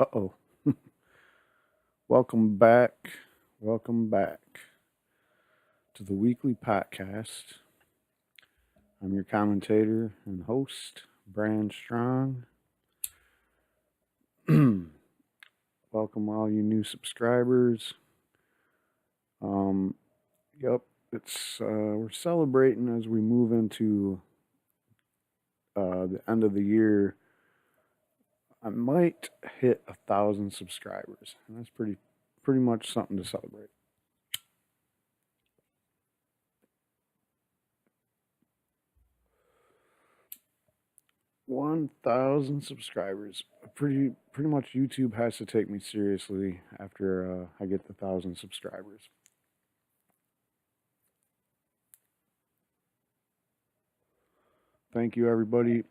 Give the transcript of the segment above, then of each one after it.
Uh-oh. Welcome back. Welcome back to the weekly podcast. I'm your commentator and host, Brand Strong. Welcome all you new subscribers. Um, yep, it's we're celebrating as we move into the end of the year. I might hit 1,000 subscribers, and that's pretty much something to celebrate. $1,000 subscribers. Pretty much YouTube has to take me seriously after I get the 1,000 subscribers. Thank you, everybody.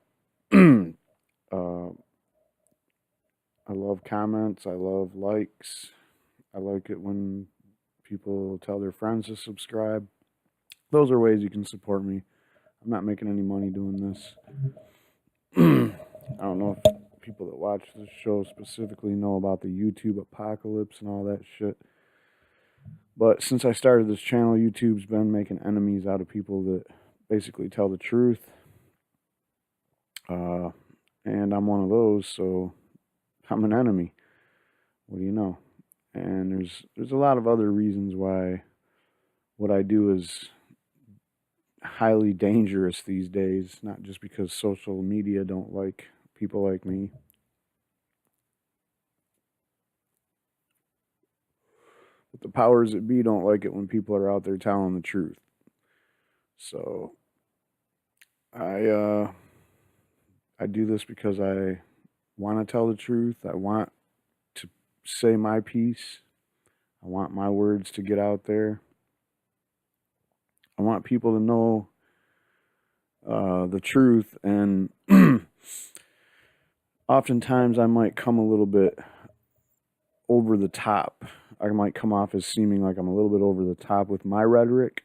I love comments. I love likes. I like it when people tell their friends to subscribe. Those are ways you can support me. I'm not making any money doing this. I don't know if people that watch this show specifically know about the YouTube apocalypse and all that shit. But since I started this channel, YouTube's been making enemies out of people that basically tell the truth. And I'm one of those, so I'm an enemy. What do you know? And there's a lot of other reasons why what I do is highly dangerous these days, not just because social media don't like people like me. But the powers that be don't like it when people are out there telling the truth. So I do this because I want to tell the truth. I want to say my piece. I want my words to get out there. I want people to know the truth, and oftentimes I might come a little bit over the top. I might come off as seeming like I'm a little bit over the top with my rhetoric,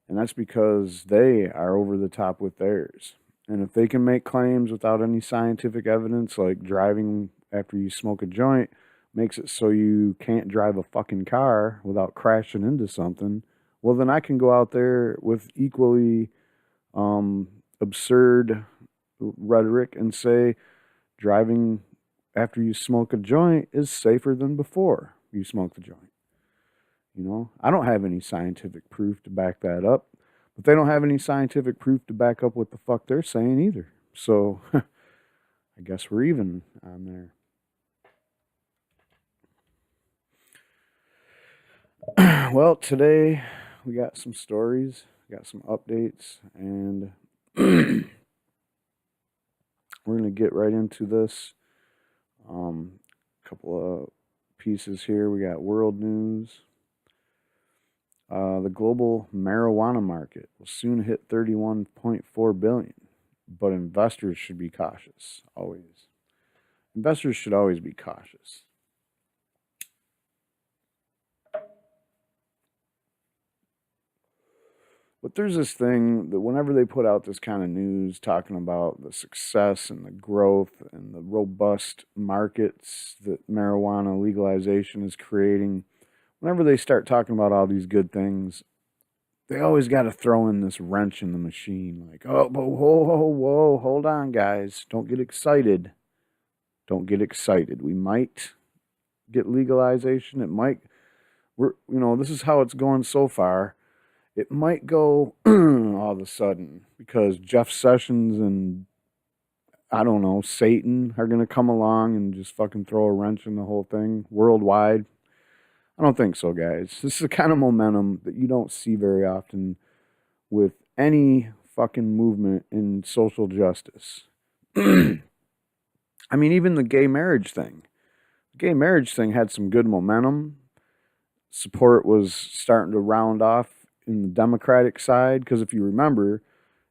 and that's because they are over the top with theirs. And if they can make claims without any scientific evidence, like driving after you smoke a joint makes it so you can't drive a fucking car without crashing into something, well, then I can go out there with equally absurd rhetoric and say driving after you smoke a joint is safer than before you smoke the joint. You know, I don't have any scientific proof to back that up, but they don't have any scientific proof to back up what the fuck they're saying either. So I guess we're even on there. Well, today we got some stories, got some updates, and we're going to get right into this. Couple of pieces here. We got world news. The global marijuana market will soon hit 31.4 billion, but investors should be cautious. Always. Investors should always be cautious. But there's this thing that whenever they put out this kind of news talking about the success and the growth and the robust markets that marijuana legalization is creating, whenever they start talking about all these good things, they always got to throw in this wrench in the machine. Like, oh, but whoa, hold on, guys. Don't get excited. Don't get excited. We might get legalization. It might, this is how it's going so far. It might go all of a sudden because Jeff Sessions and, I don't know, Satan are going to come along and just fucking throw a wrench in the whole thing worldwide. I don't think so, guys. This is the kind of momentum that you don't see very often with any fucking movement in social justice. I mean, even the gay marriage thing. The gay marriage thing had some good momentum. Support was starting to round off in the Democratic side, because if you remember,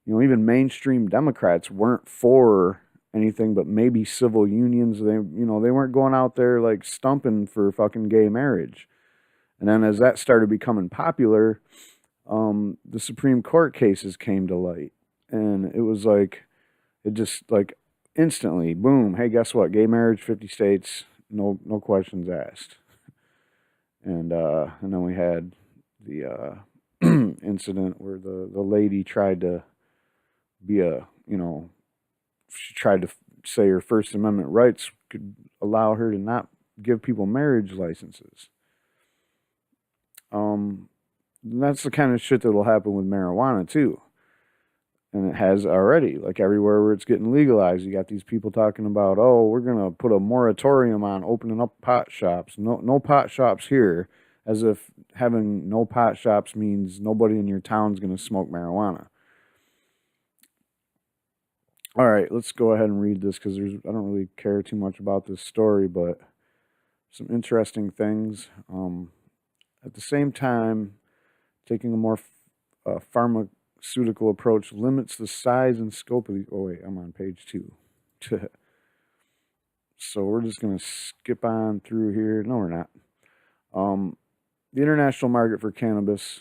even mainstream Democrats weren't for anything but maybe civil unions. They weren't going out there like stumping for fucking gay marriage. And then as that started becoming popular, the Supreme Court cases came to light, and it was like, it just like instantly, boom, hey, guess what? Gay marriage, 50 states, no questions asked. And then we had the incident where the lady tried to be she tried to say her First Amendment rights could allow her to not give people marriage licenses. And that's the kind of shit that will happen with marijuana too. And it has already, like everywhere where it's getting legalized. You got these people talking about, oh, we're gonna put a moratorium on opening up pot shops. No pot shops here, as if having no pot shops means nobody in your town's gonna smoke marijuana. All right, let's go ahead and read this because I don't really care too much about this story, but some interesting things. At the same time, taking a more pharmaceutical approach limits the size and scope of the. Oh wait, I'm on page 2. So we're just gonna skip on through here. No, we're not. The international market for cannabis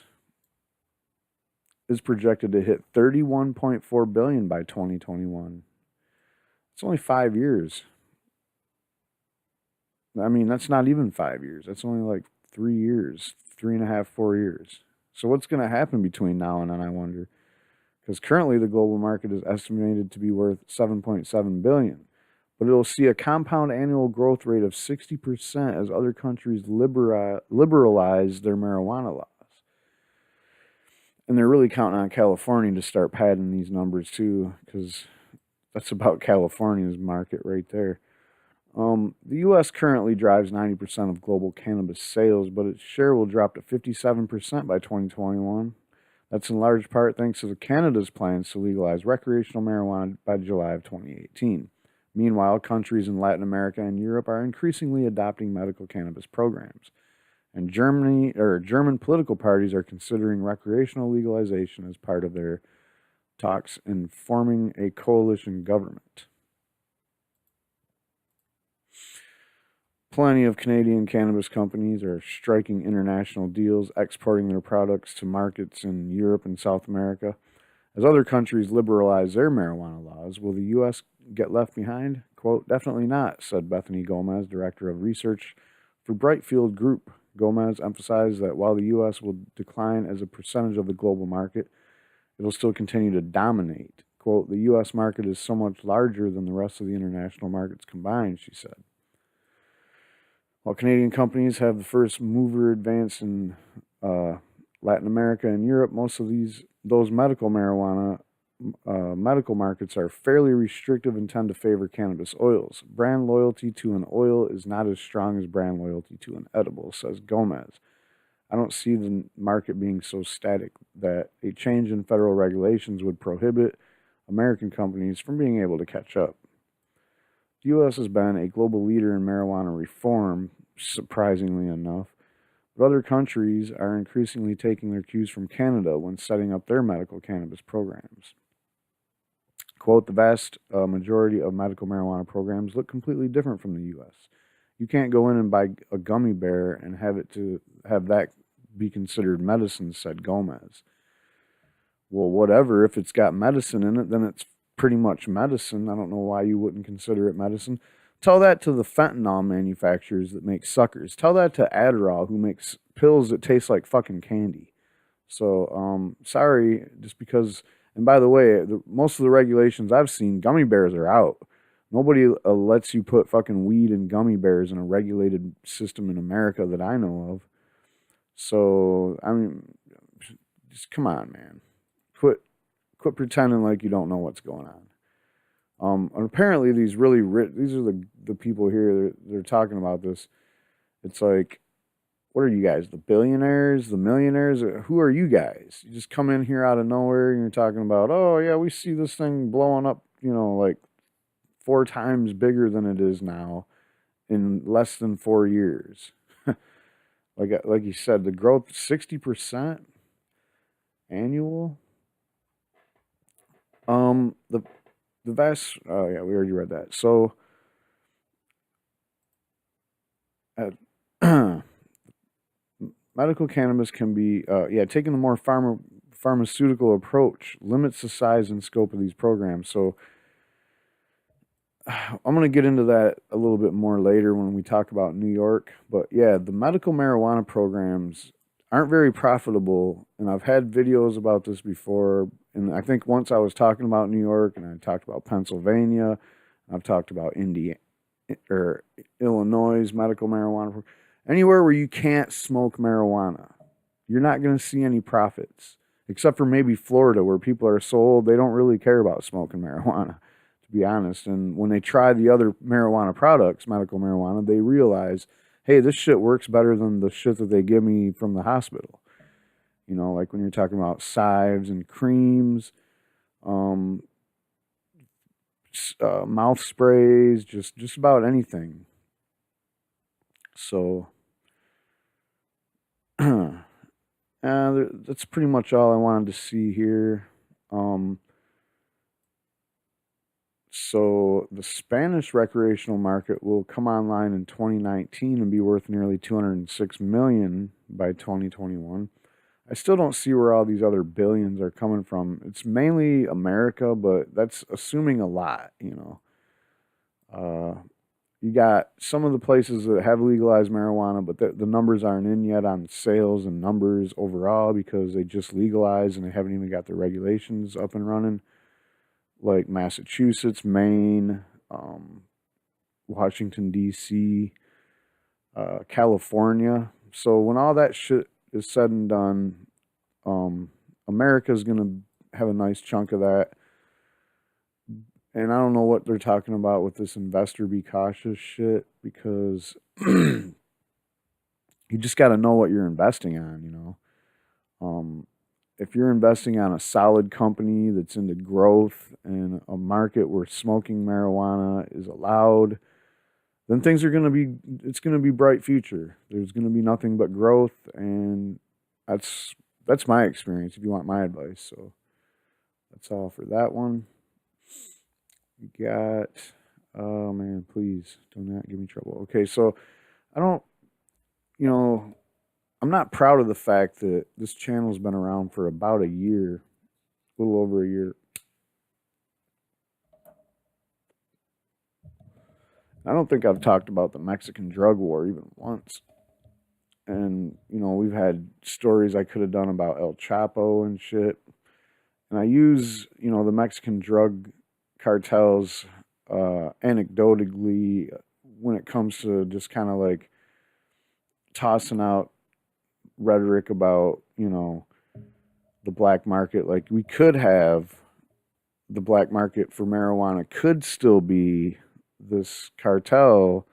is projected to hit $31.4 billion by 2021. It's only 5 years. I mean, that's not even 5 years. That's only like 3 years, 3.5, 4 years. So what's going to happen between now and then, I wonder? Because currently the global market is estimated to be worth $7.7 billion. But it'll see a compound annual growth rate of 60% as other countries liberalize their marijuana laws. And they're really counting on California to start padding these numbers too, because that's about California's market right there. The U.S. currently drives 90% of global cannabis sales, but its share will drop to 57% by 2021. That's in large part thanks to Canada's plans to legalize recreational marijuana by July of 2018. Meanwhile, countries in Latin America and Europe are increasingly adopting medical cannabis programs. And German political parties are considering recreational legalization as part of their talks in forming a coalition government. Plenty of Canadian cannabis companies are striking international deals, exporting their products to markets in Europe and South America. As other countries liberalize their marijuana laws, will the U.S. get left behind? Quote, definitely not, said Bethany Gomez, director of research for Brightfield Group. Gomez emphasized that while the U.S. will decline as a percentage of the global market, it will still continue to dominate. Quote, the U.S. market is so much larger than the rest of the international markets combined, she said. While Canadian companies have the first mover advance in Latin America and Europe, most of those medical markets are fairly restrictive and tend to favor cannabis oils. Brand loyalty to an oil is not as strong as brand loyalty to an edible, says Gomez. I don't see the market being so static that a change in federal regulations would prohibit American companies from being able to catch up. The U.S. has been a global leader in marijuana reform, surprisingly enough, but other countries are increasingly taking their cues from Canada when setting up their medical cannabis programs. Quote, the vast majority of medical marijuana programs look completely different from the U.S. You can't go in and buy a gummy bear and have that be considered medicine, said Gomez. Well, whatever. If it's got medicine in it, then it's pretty much medicine. I don't know why you wouldn't consider it medicine. Tell that to the fentanyl manufacturers that make suckers. Tell that to Adderall, who makes pills that taste like fucking candy. So, sorry, just because... And by the way, most of the regulations I've seen, gummy bears are out. Nobody lets you put fucking weed and gummy bears in a regulated system in America that I know of. So, I mean, just come on, man. Quit pretending like you don't know what's going on. And apparently these really rich, these are the people here, they're talking about this. It's like, what are you guys, the billionaires, the millionaires? Who are you guys? You just come in here out of nowhere and you're talking about, oh yeah, we see this thing blowing up, like 4 times bigger than it is now in less than 4 years. Like you said, the growth 60% annual. The vast, oh yeah, we already read that. So, medical cannabis can be, taking a more pharmaceutical approach limits the size and scope of these programs. So, I'm going to get into that a little bit more later when we talk about New York. But yeah, the medical marijuana programs aren't very profitable. And I've had videos about this before. And I think once I was talking about New York and I talked about Pennsylvania, I've talked about Indiana or Illinois medical marijuana. Anywhere where you can't smoke marijuana, you're not going to see any profits, except for maybe Florida, where people are so old they don't really care about smoking marijuana, to be honest. And when they try the other marijuana products, medical marijuana, they realize, hey, this shit works better than the shit that they give me from the hospital. You know, like when you're talking about salves and creams, um, mouth sprays, just about anything. So, that's pretty much all I wanted to see here. Um, so the Spanish recreational market will come online in 2019 and be worth nearly 206 million by 2021. I still don't see where all these other billions are coming from. It's mainly America, but that's assuming a lot, you know. You got some of the places that have legalized marijuana, but the numbers aren't in yet on sales and numbers overall because they just legalized and they haven't even got the regulations up and running. Like Massachusetts, Maine, Washington, D.C., California. So when all that shit is said and done, America's going to have a nice chunk of that. And I don't know what they're talking about with this investor be cautious shit because you just got to know what you're investing on, you know. If you're investing on a solid company that's into growth and a market where smoking marijuana is allowed, then things are going to be, it's going to be bright future. There's going to be nothing but growth, and that's my experience if you want my advice. So that's all for that one. We got, oh man, please do not give me trouble. Okay, so I don't, you know, I'm not proud of the fact that this channel's been around for about a year, a little over a year. I don't think I've talked about the Mexican drug war even once. And, you know, we've had stories I could have done about El Chapo and shit. And I use, you know, the Mexican drug cartels anecdotally when it comes to just kind of like tossing out rhetoric about, you know, the black market. Like we could have the black market for marijuana could still be this cartel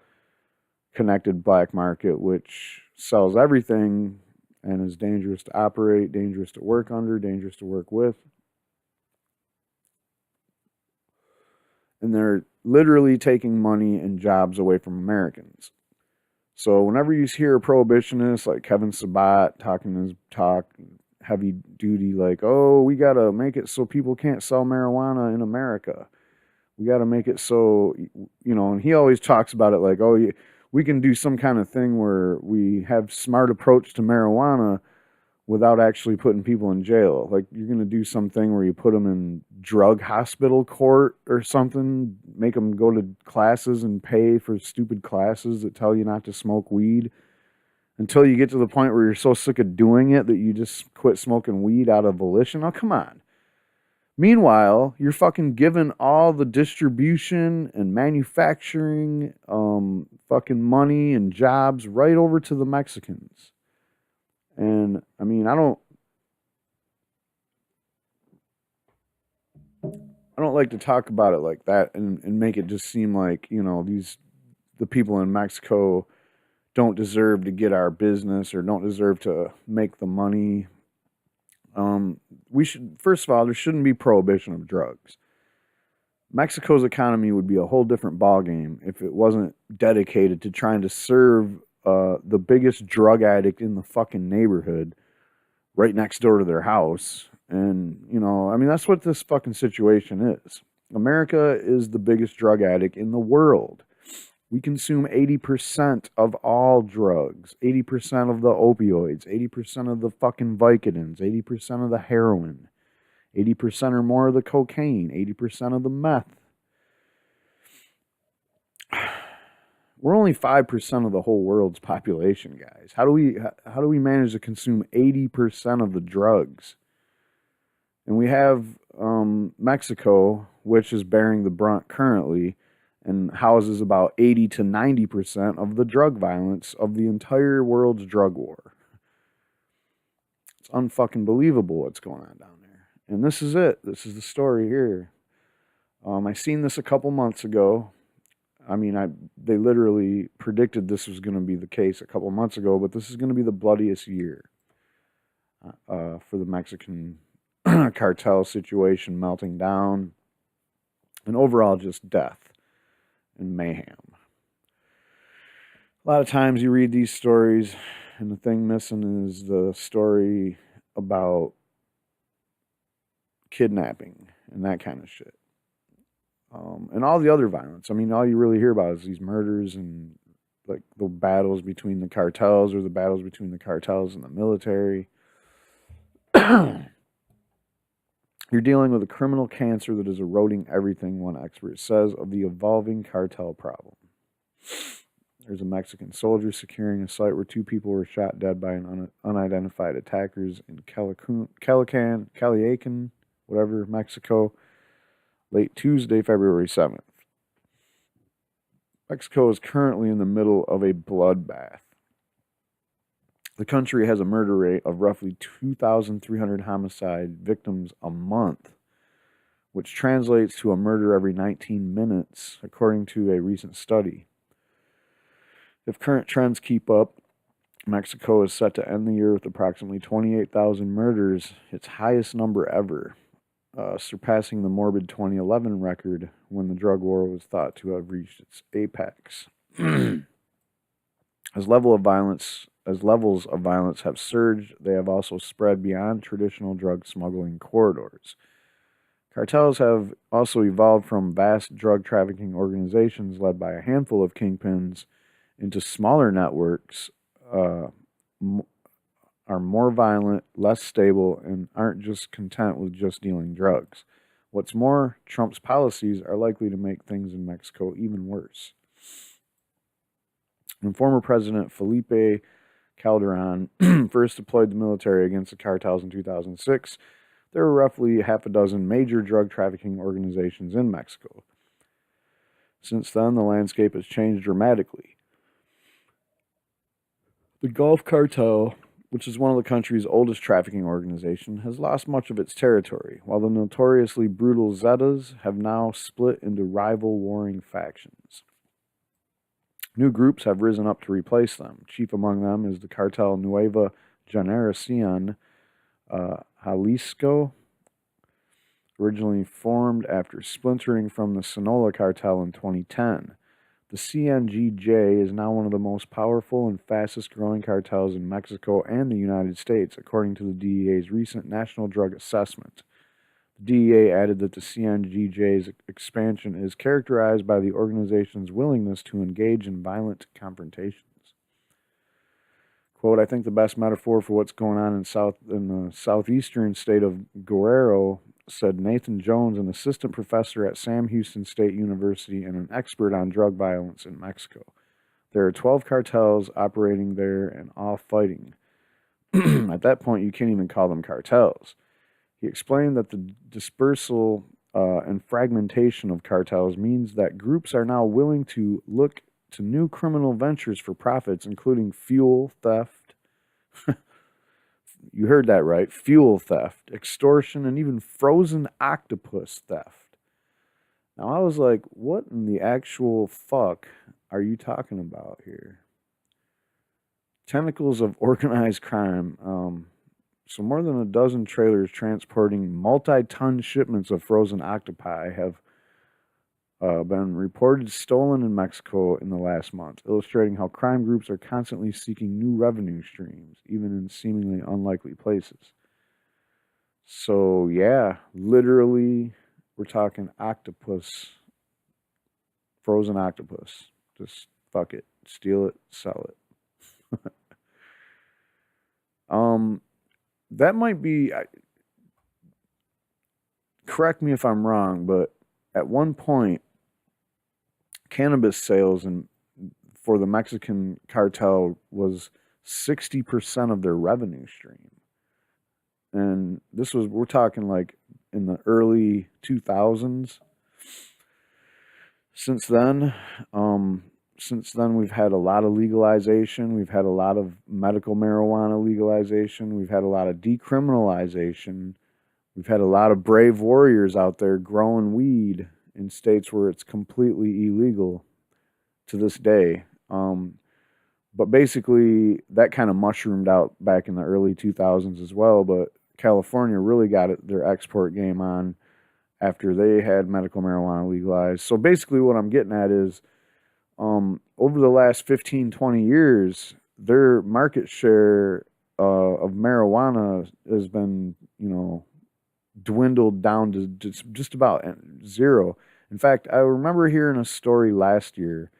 connected black market, which sells everything and is dangerous to operate, dangerous to work under, dangerous to work with. And they're literally taking money and jobs away from Americans. So whenever you hear a prohibitionist like Kevin Sabat talking his talk heavy duty, like, oh, we got to make it so people can't sell marijuana in America. We got to make it so, you know, and he always talks about it like, oh, we can do some kind of thing where we have smart approach to marijuana without actually putting people in jail. Like you're going to do something where you put them in drug hospital court or something, make them go to classes and pay for stupid classes that tell you not to smoke weed until you get to the point where you're so sick of doing it that you just quit smoking weed out of volition. Oh, come on. Meanwhile, you're fucking giving all the distribution and manufacturing fucking money and jobs right over to the Mexicans. And I mean, I don't like to talk about it like that and make it just seem like, you know, the people in Mexico don't deserve to get our business or don't deserve to make the money. We should, first of all, there shouldn't be prohibition of drugs. Mexico's economy would be a whole different ballgame if it wasn't dedicated to trying to serve the biggest drug addict in the fucking neighborhood right next door to their house. And, you know, I mean, that's what this fucking situation is. America is the biggest drug addict in the world. We consume 80% of all drugs, 80% of the opioids, 80% of the fucking Vicodins, 80% of the heroin, 80% or more of the cocaine, 80% of the meth. We're only 5% of the whole world's population, guys. How do we manage to consume 80% of the drugs? And we have Mexico, which is bearing the brunt currently and houses about 80 to 90% of the drug violence of the entire world's drug war. It's unfucking believable what's going on down there. And this is it. This is the story here. I seen this a couple months ago. I mean, they literally predicted this was going to be the case a couple months ago, but this is going to be the bloodiest year for the Mexican cartel situation melting down, and overall just death and mayhem. A lot of times you read these stories, and the thing missing is the story about kidnapping and that kind of shit. And all the other violence. I mean, all you really hear about is these murders and like the battles between the cartels or the battles between the cartels and the military. You're dealing with a criminal cancer that is eroding everything, one expert says, of the evolving cartel problem. There's a Mexican soldier securing a site where 2 people were shot dead by unidentified attackers in Caliacan, whatever, Mexico, late Tuesday, February 7th. Mexico is currently in the middle of a bloodbath. The country has a murder rate of roughly 2,300 homicide victims a month, which translates to a murder every 19 minutes, according to a recent study. If current trends keep up, Mexico is set to end the year with approximately 28,000 murders, its highest number ever, surpassing the morbid 2011 record when the drug war was thought to have reached its apex. As levels of violence have surged, they have also spread beyond traditional drug smuggling corridors. Cartels have also evolved from vast drug trafficking organizations led by a handful of kingpins into smaller networks, are more violent, less stable, and aren't just content with just dealing drugs. What's more, Trump's policies are likely to make things in Mexico even worse. When former President Felipe Calderon first deployed the military against the cartels in 2006, there were roughly half a dozen major drug trafficking organizations in Mexico. Since then, the landscape has changed dramatically. The Gulf Cartel, which is one of the country's oldest trafficking organizations, has lost much of its territory, while the notoriously brutal Zetas have now split into rival warring factions. New groups have risen up to replace them. Chief among them is the cartel Nueva Generación Jalisco, originally formed after splintering from the Sinaloa cartel in 2010. The CNGJ is now one of the most powerful and fastest growing cartels in Mexico and the United States, according to the DEA's recent National Drug Assessment. The DEA added that the CNGJ's expansion is characterized by the organization's willingness to engage in violent confrontations. Quote, I think the best metaphor for what's going on in the southeastern state of Guerrero, said Nathan Jones, an assistant professor at Sam Houston State University and an expert on drug violence in Mexico. There are 12 cartels operating there and all fighting. At that point, you can't even call them cartels. He explained that the dispersal and fragmentation of cartels means that groups are now willing to look to new criminal ventures for profits, including fuel theft. You heard that right. Fuel theft, extortion, and even frozen octopus theft. Now, I was like, what in the actual fuck are you talking about here? Tentacles of organized crime. So more than a dozen trailers transporting multi-ton shipments of frozen octopi have been reported stolen in Mexico in the last month, illustrating how crime groups are constantly seeking new revenue streams, even in seemingly unlikely places. So, yeah, literally, we're talking octopus, frozen octopus. Just fuck it, steal it, sell it. That might be, correct me if I'm wrong, but at one point, cannabis sales for the Mexican cartel was 60% of their revenue stream. And we're talking like in the early 2000s. Since then, we've had a lot of legalization. We've had a lot of medical marijuana legalization. We've had a lot of decriminalization. We've had a lot of brave warriors out there growing weed in states where it's completely illegal to this day. But basically, that kind of mushroomed out back in the early 2000s as well. But California really got their export game on after they had medical marijuana legalized. So basically what I'm getting at is over the last 15, 20 years, their market share of marijuana has been, dwindled down to just about zero. In fact, I remember hearing a story last year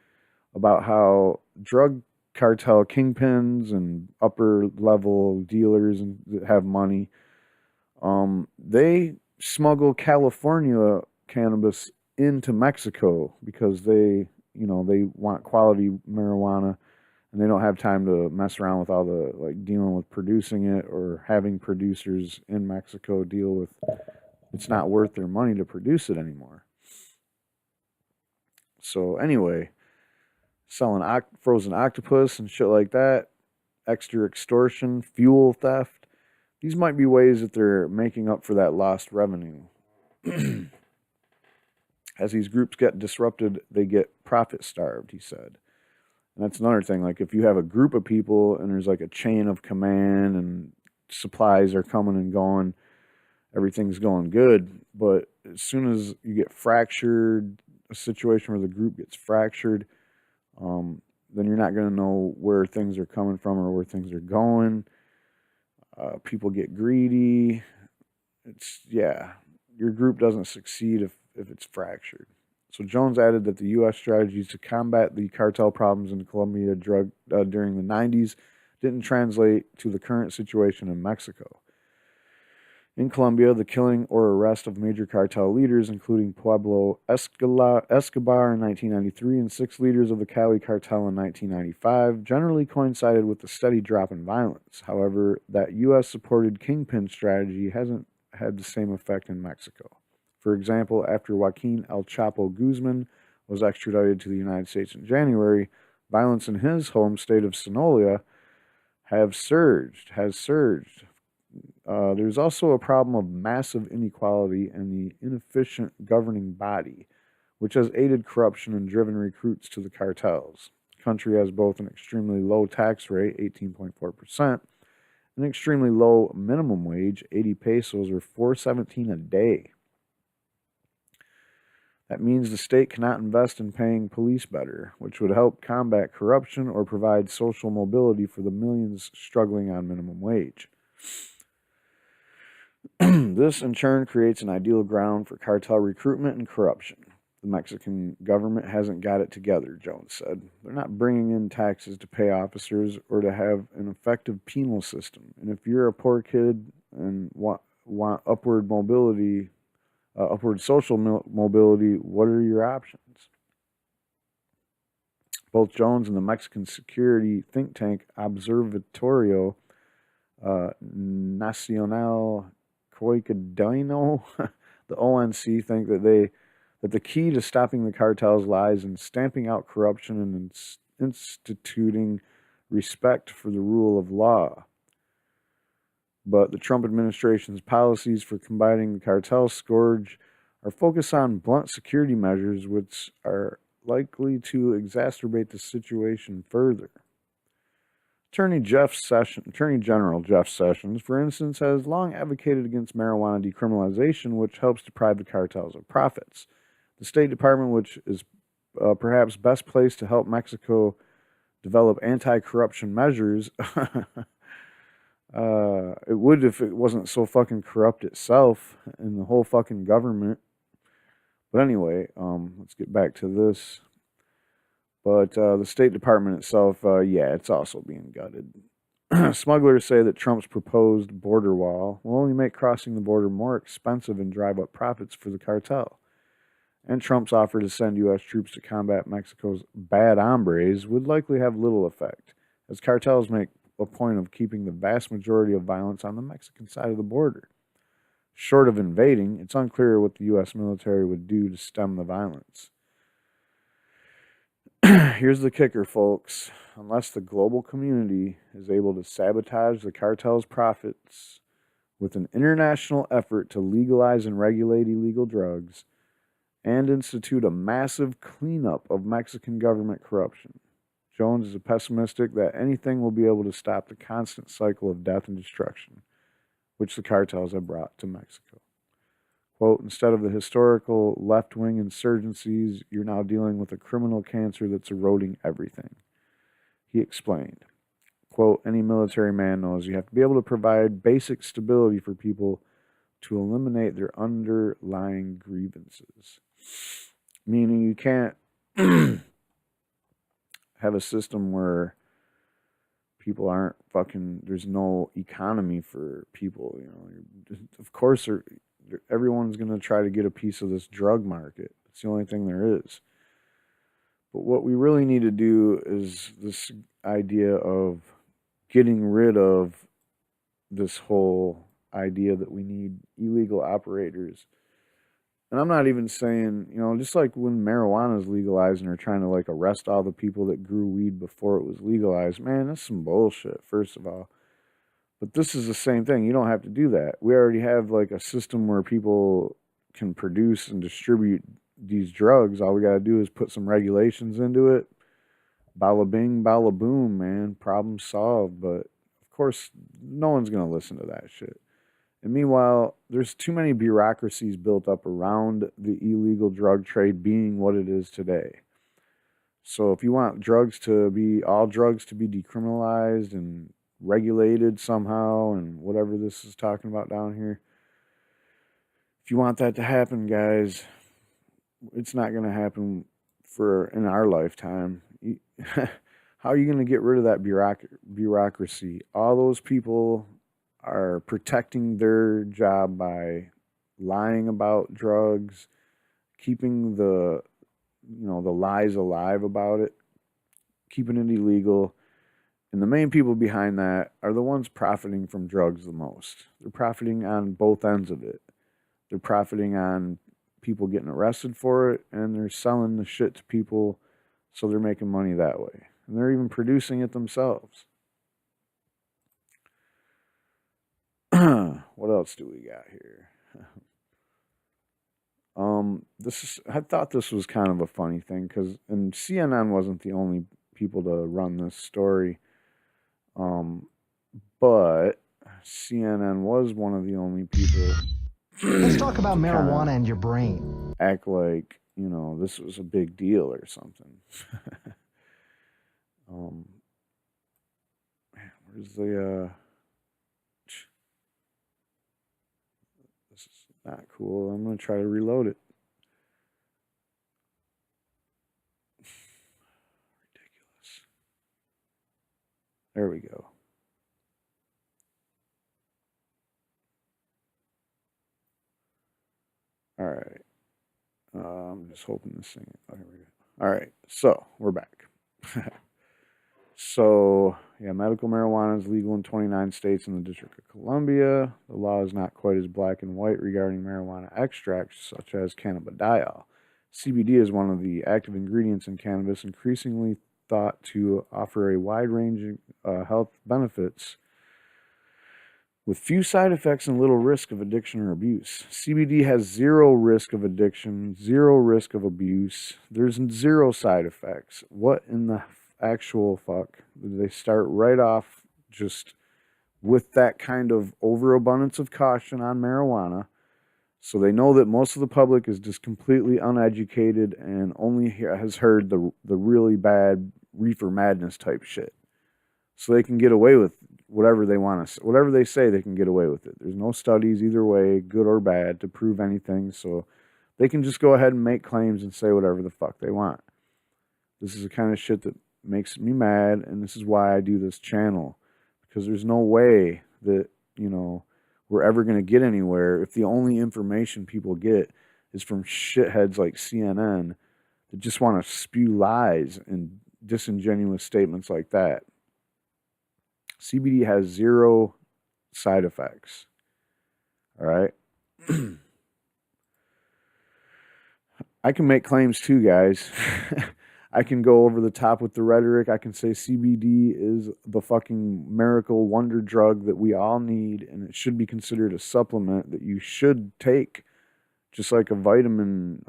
about how drug cartel kingpins and upper level dealers that have money, they smuggle California cannabis into Mexico because they want quality marijuana and they don't have time to mess around with all the dealing with producing it or having producers in Mexico deal with it's not worth their money to produce it anymore. So anyway, selling frozen octopus and shit like that, extra extortion, fuel theft. These might be ways that they're making up for that lost revenue. As these groups get disrupted, they get profit starved, he said. And that's another thing. Like if you have a group of people and there's like a chain of command and supplies are coming and going, everything's going good. But as soon as you get fractured, a situation where the group gets fractured, then you're not going to know where things are coming from or where things are going. People get greedy. Your group doesn't succeed if it's fractured. So Jones added that the U.S. strategies to combat the cartel problems in Colombia during the 90s didn't translate to the current situation in Mexico. In Colombia, the killing or arrest of major cartel leaders, including Pablo Escobar in 1993 and 6 leaders of the Cali cartel in 1995, generally coincided with the steady drop in violence. However, that U.S.-supported kingpin strategy hasn't had the same effect in Mexico. For example, after Joaquin El Chapo Guzman was extradited to the United States in January, violence in his home state of Sinaloa has surged. There's also a problem of massive inequality and the inefficient governing body, which has aided corruption and driven recruits to the cartels. The country has both an extremely low tax rate, 18.4%, an extremely low minimum wage, 80 pesos or $4.17 a day. That means the state cannot invest in paying police better, which would help combat corruption or provide social mobility for the millions struggling on minimum wage. This, in turn, creates an ideal ground for cartel recruitment and corruption. The Mexican government hasn't got it together, Jones said. They're not bringing in taxes to pay officers or to have an effective penal system. And if you're a poor kid and want upward mobility, upward social mobility, what are your options? Both Jones and the Mexican security think tank Observatorio Nacional Coicadino, the ONC, think that the key to stopping the cartels lies in stamping out corruption and instituting respect for the rule of law. But the Trump administration's policies for combating the cartel scourge are focused on blunt security measures, which are likely to exacerbate the situation further. Attorney General Jeff Sessions, for instance, has long advocated against marijuana decriminalization, which helps deprive the cartels of profits. The State Department, which is perhaps best placed to help Mexico develop anti-corruption measures, it would if it wasn't so fucking corrupt itself and the whole fucking government. But anyway, let's get back to this. But the State Department itself, it's also being gutted. Smugglers say that Trump's proposed border wall will only make crossing the border more expensive and drive up profits for the cartel. and Trump's offer to send U.S. troops to combat Mexico's bad hombres would likely have little effect, as cartels make a point of keeping the vast majority of violence on the Mexican side of the border. Short of invading, it's unclear what the U.S. military would do to stem the violence. Here's the kicker, folks. Unless the global community is able to sabotage the cartel's profits with an international effort to legalize and regulate illegal drugs and institute a massive cleanup of Mexican government corruption, Jones is pessimistic that anything will be able to stop the constant cycle of death and destruction which the cartels have brought to Mexico. Quote, instead of the historical left-wing insurgencies, you're now dealing with a criminal cancer that's eroding everything. He explained, quote, any military man knows you have to be able to provide basic stability for people to eliminate their underlying grievances. Meaning you can't have a system where people aren't fucking, there's no economy for people, you know. Of course, everyone's going to try to get a piece of this drug market. It's the only thing there is. But what we really need to do is this idea of getting rid of this whole idea that we need illegal operators. And I'm not even saying, you know, just like when marijuana is legalized and they're trying to like arrest all the people that grew weed before it was legalized, man, that's some bullshit, first of all. But this is the same thing. You don't have to do that. We already have like a system where people can produce and distribute these drugs. All we got to do is put some regulations into it. Bala bing, bala boom, man. Problem solved. But of course, no one's going to listen to that shit. And meanwhile, there's too many bureaucracies built up around the illegal drug trade being what it is today. So if you want all drugs to be decriminalized and regulated somehow and whatever this is talking about down here, if you want that to happen, guys, it's not going to happen in our lifetime. How are you going to get rid of that bureaucracy? All those people are protecting their job by lying about drugs, keeping the lies alive about it, keeping it illegal. And the main people behind that are the ones profiting from drugs the most. They're profiting on both ends of it. They're profiting on people getting arrested for it, and they're selling the shit to people, so they're making money that way. And they're even producing it themselves. What else do we got here? I thought this was kind of a funny thing and CNN wasn't the only people to run this story. But CNN was one of the only people. Let's talk about marijuana and your brain. Act like, this was a big deal or something. Where's the, this is not cool. I'm going to try to reload it. Ridiculous. There we go. All right. I'm just hoping this thing. Oh, here we go. All right. So we're back. So, medical marijuana is legal in 29 states and the District of Columbia. The law is not quite as black and white regarding marijuana extracts, such as cannabidiol. CBD is one of the active ingredients in cannabis, increasingly thought to offer a wide range of health benefits with few side effects and little risk of addiction or abuse. CBD has zero risk of addiction, zero risk of abuse. There's zero side effects. What in the actual fuck? They start right off just with that kind of overabundance of caution on marijuana. So they know that most of the public is just completely uneducated and only has heard the really bad Reefer Madness type shit. So they can get away with whatever they want to, whatever they say, they can get away with it. There's no studies either way, good or bad, to prove anything. So they can just go ahead and make claims and say whatever the fuck they want. This is the kind of shit that makes me mad, and this is why I do this channel. Because there's no way that, we're ever going to get anywhere if the only information people get is from shitheads like CNN that just want to spew lies and disingenuous statements like that. CBD has zero side effects. All right. I can make claims too, guys. I can go over the top with the rhetoric. I can say CBD is the fucking miracle wonder drug that we all need, and it should be considered a supplement that you should take, just like a vitamin,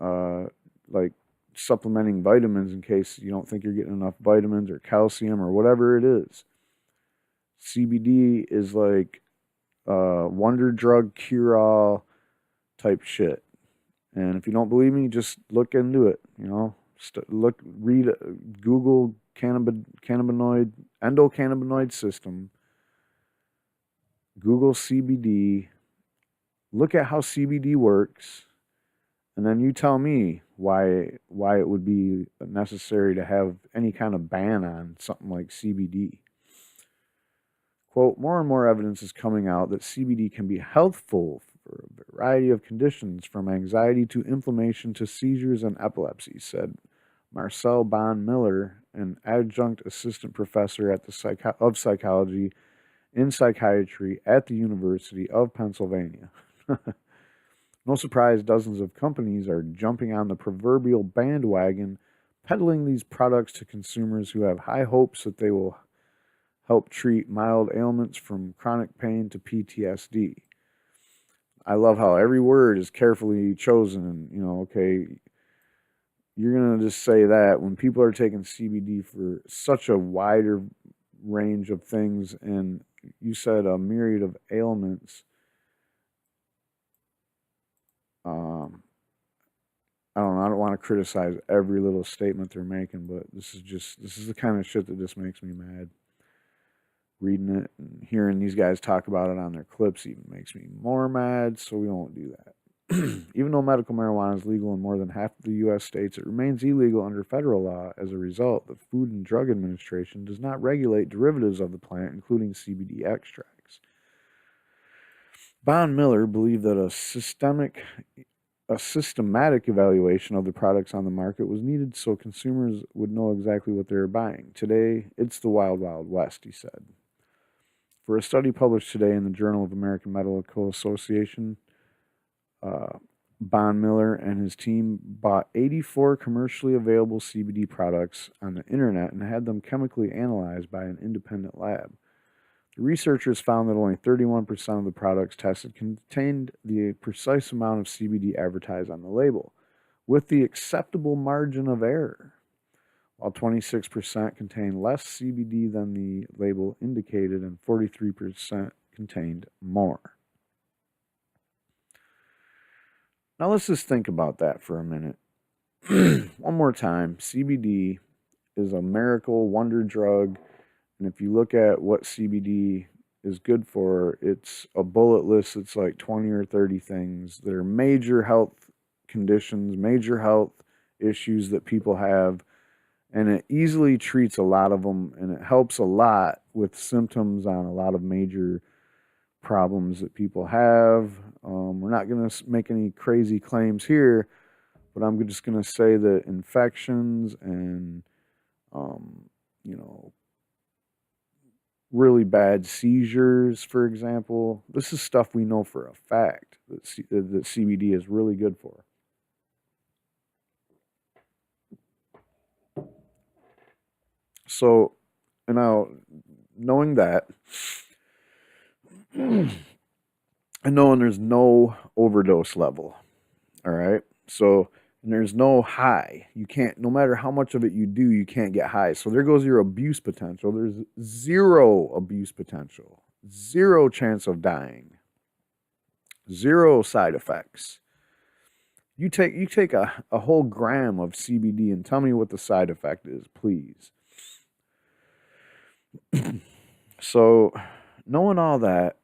like supplementing vitamins in case you don't think you're getting enough vitamins or calcium or whatever it is. CBD is like wonder drug cure-all type shit. And if you don't believe me, just look into it. You know, read, Google cannabinoid, endocannabinoid system. Google CBD. Look at how CBD works, and then you tell me why it would be necessary to have any kind of ban on something like CBD. Quote, more and more evidence is coming out that CBD can be healthful for a variety of conditions, from anxiety to inflammation to seizures and epilepsy, said Marcel Bon Miller, an adjunct assistant professor at the of psychology in psychiatry at the University of Pennsylvania. No surprise, dozens of companies are jumping on the proverbial bandwagon, peddling these products to consumers who have high hopes that they will help treat mild ailments from chronic pain to PTSD. I love how every word is carefully chosen. And, you know, okay, you're going to just say that when people are taking CBD for such a wider range of things, and you said a myriad of ailments. I don't know. I don't want to criticize every little statement they're making, but this is the kind of shit that just makes me mad. Reading it and hearing these guys talk about it on their clips even makes me more mad, so we won't do that. Even though medical marijuana is legal in more than half of the U.S. states, it remains illegal under federal law. As a result, the Food and Drug Administration does not regulate derivatives of the plant, including CBD extracts. Bon Miller believed that a systematic evaluation of the products on the market was needed so consumers would know exactly what they were buying. Today, it's the wild, wild west, he said. For a study published today in the Journal of American Medical Association, Bon Miller and his team bought 84 commercially available CBD products on the internet and had them chemically analyzed by an independent lab. The researchers found that only 31% of the products tested contained the precise amount of CBD advertised on the label, with the acceptable margin of error, while 26% contained less CBD than the label indicated and 43% contained more. Now let's just think about that for a minute. One more time, CBD is a miracle wonder drug, and if you look at what CBD is good for, it's a bullet list. It's like 20 or 30 things that are major health conditions, major health issues that people have, and it easily treats a lot of them, and it helps a lot with symptoms on a lot of major problems that people have. We're not going to make any crazy claims here, but I'm just going to say that infections and, really bad seizures, for example, this is stuff we know for a fact that CBD is really good for. So, now, knowing that, and knowing there's no overdose level, all right? So, and there's no high. You can't, no matter how much of it you do, you can't get high. So there goes your abuse potential. There's zero abuse potential, zero chance of dying, zero side effects. You take a whole gram of CBD and tell me what the side effect is, please. So, knowing all that,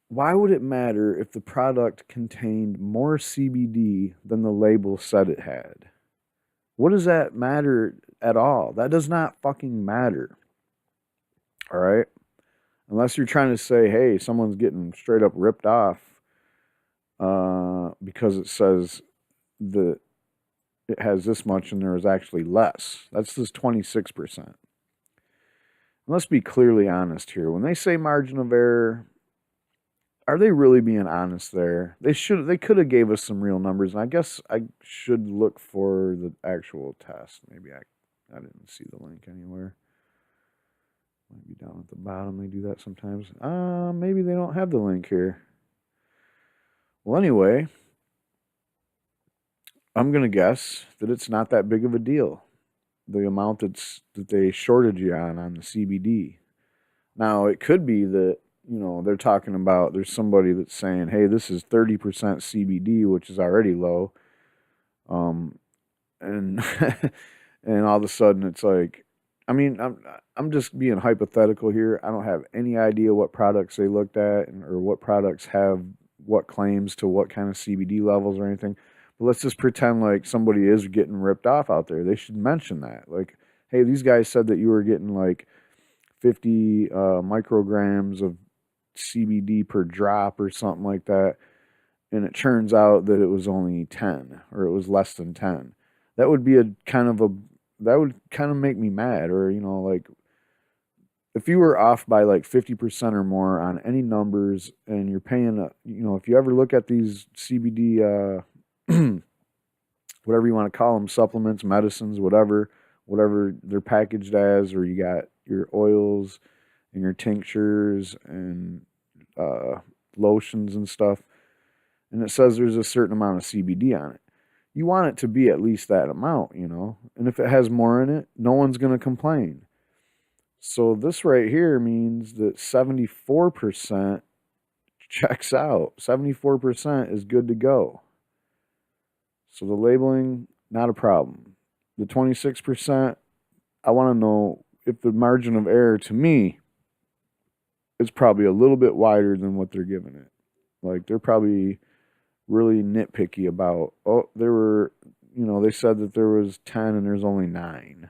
why would it matter if the product contained more CBD than the label said it had? What does that matter at all? That does not fucking matter. All right? Unless you're trying to say, hey, someone's getting straight up ripped off because it says that it has this much and there was actually less. That's this 26%. Let's be clearly honest here. When they say margin of error, are they really being honest there? They could have gave us some real numbers, and I guess I should look for the actual test. Maybe I didn't see the link anywhere. Might be down at the bottom. They do that sometimes. Maybe they don't have the link here. Well, anyway, I'm gonna guess that it's not that big of a deal. The amount that they shorted you on the CBD. Now, it could be that, they're talking about, there's somebody that's saying, hey, this is 30% CBD, which is already low. And and all of a sudden it's like, I mean, I'm just being hypothetical here. I don't have any idea what products they looked at or what products have what claims to what kind of CBD levels or anything. But let's just pretend like somebody is getting ripped off out there. They should mention that. Like, hey, these guys said that you were getting like 50 micrograms of CBD per drop or something like that. And it turns out that it was only 10 or it was less than 10. That would be that would kind of make me mad. Or, like if you were off by like 50% or more on any numbers and you're paying, if you ever look at these CBD, whatever you want to call them, supplements, medicines, whatever they're packaged as, or you got your oils and your tinctures and lotions and stuff, and it says there's a certain amount of CBD on it. You want it to be at least that amount, and if it has more in it, no one's going to complain. So this right here means that 74% checks out. 74% is good to go. So the labeling, not a problem. The 26%, I want to know if the margin of error to me is probably a little bit wider than what they're giving it. Like they're probably really nitpicky about, they said that there was 10 and there's only 9.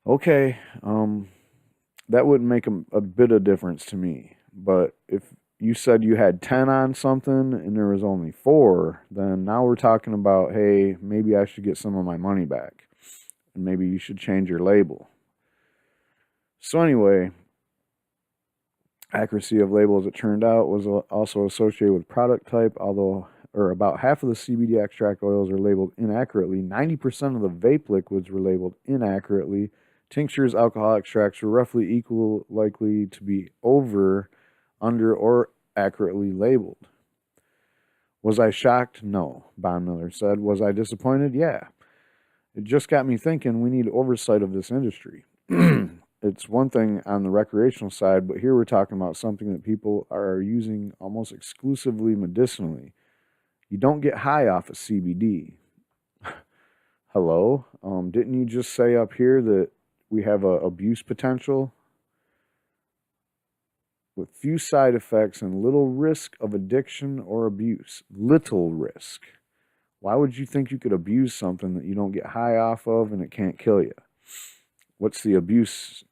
Okay, that wouldn't make a bit of difference to me. But if you said you had 10 on something and there was only 4, then now we're talking about, hey, maybe I should get some of my money back. And maybe you should change your label. So anyway, accuracy of label, as it turned out, was also associated with product type, about half of the CBD extract oils are labeled inaccurately. 90% of the vape liquids were labeled inaccurately. Tinctures, alcohol extracts were roughly equal likely to be over, under, or accurately labeled. Was I shocked? No, Von Miller said. Was I disappointed? Yeah. It just got me thinking we need oversight of this industry. It's one thing on the recreational side, but here we're talking about something that people are using almost exclusively medicinally. You don't get high off of CBD. Hello? Didn't you just say up here that we have a abuse potential? With few side effects and little risk of addiction or abuse. Little risk. Why would you think you could abuse something that you don't get high off of and it can't kill you? What's the abuse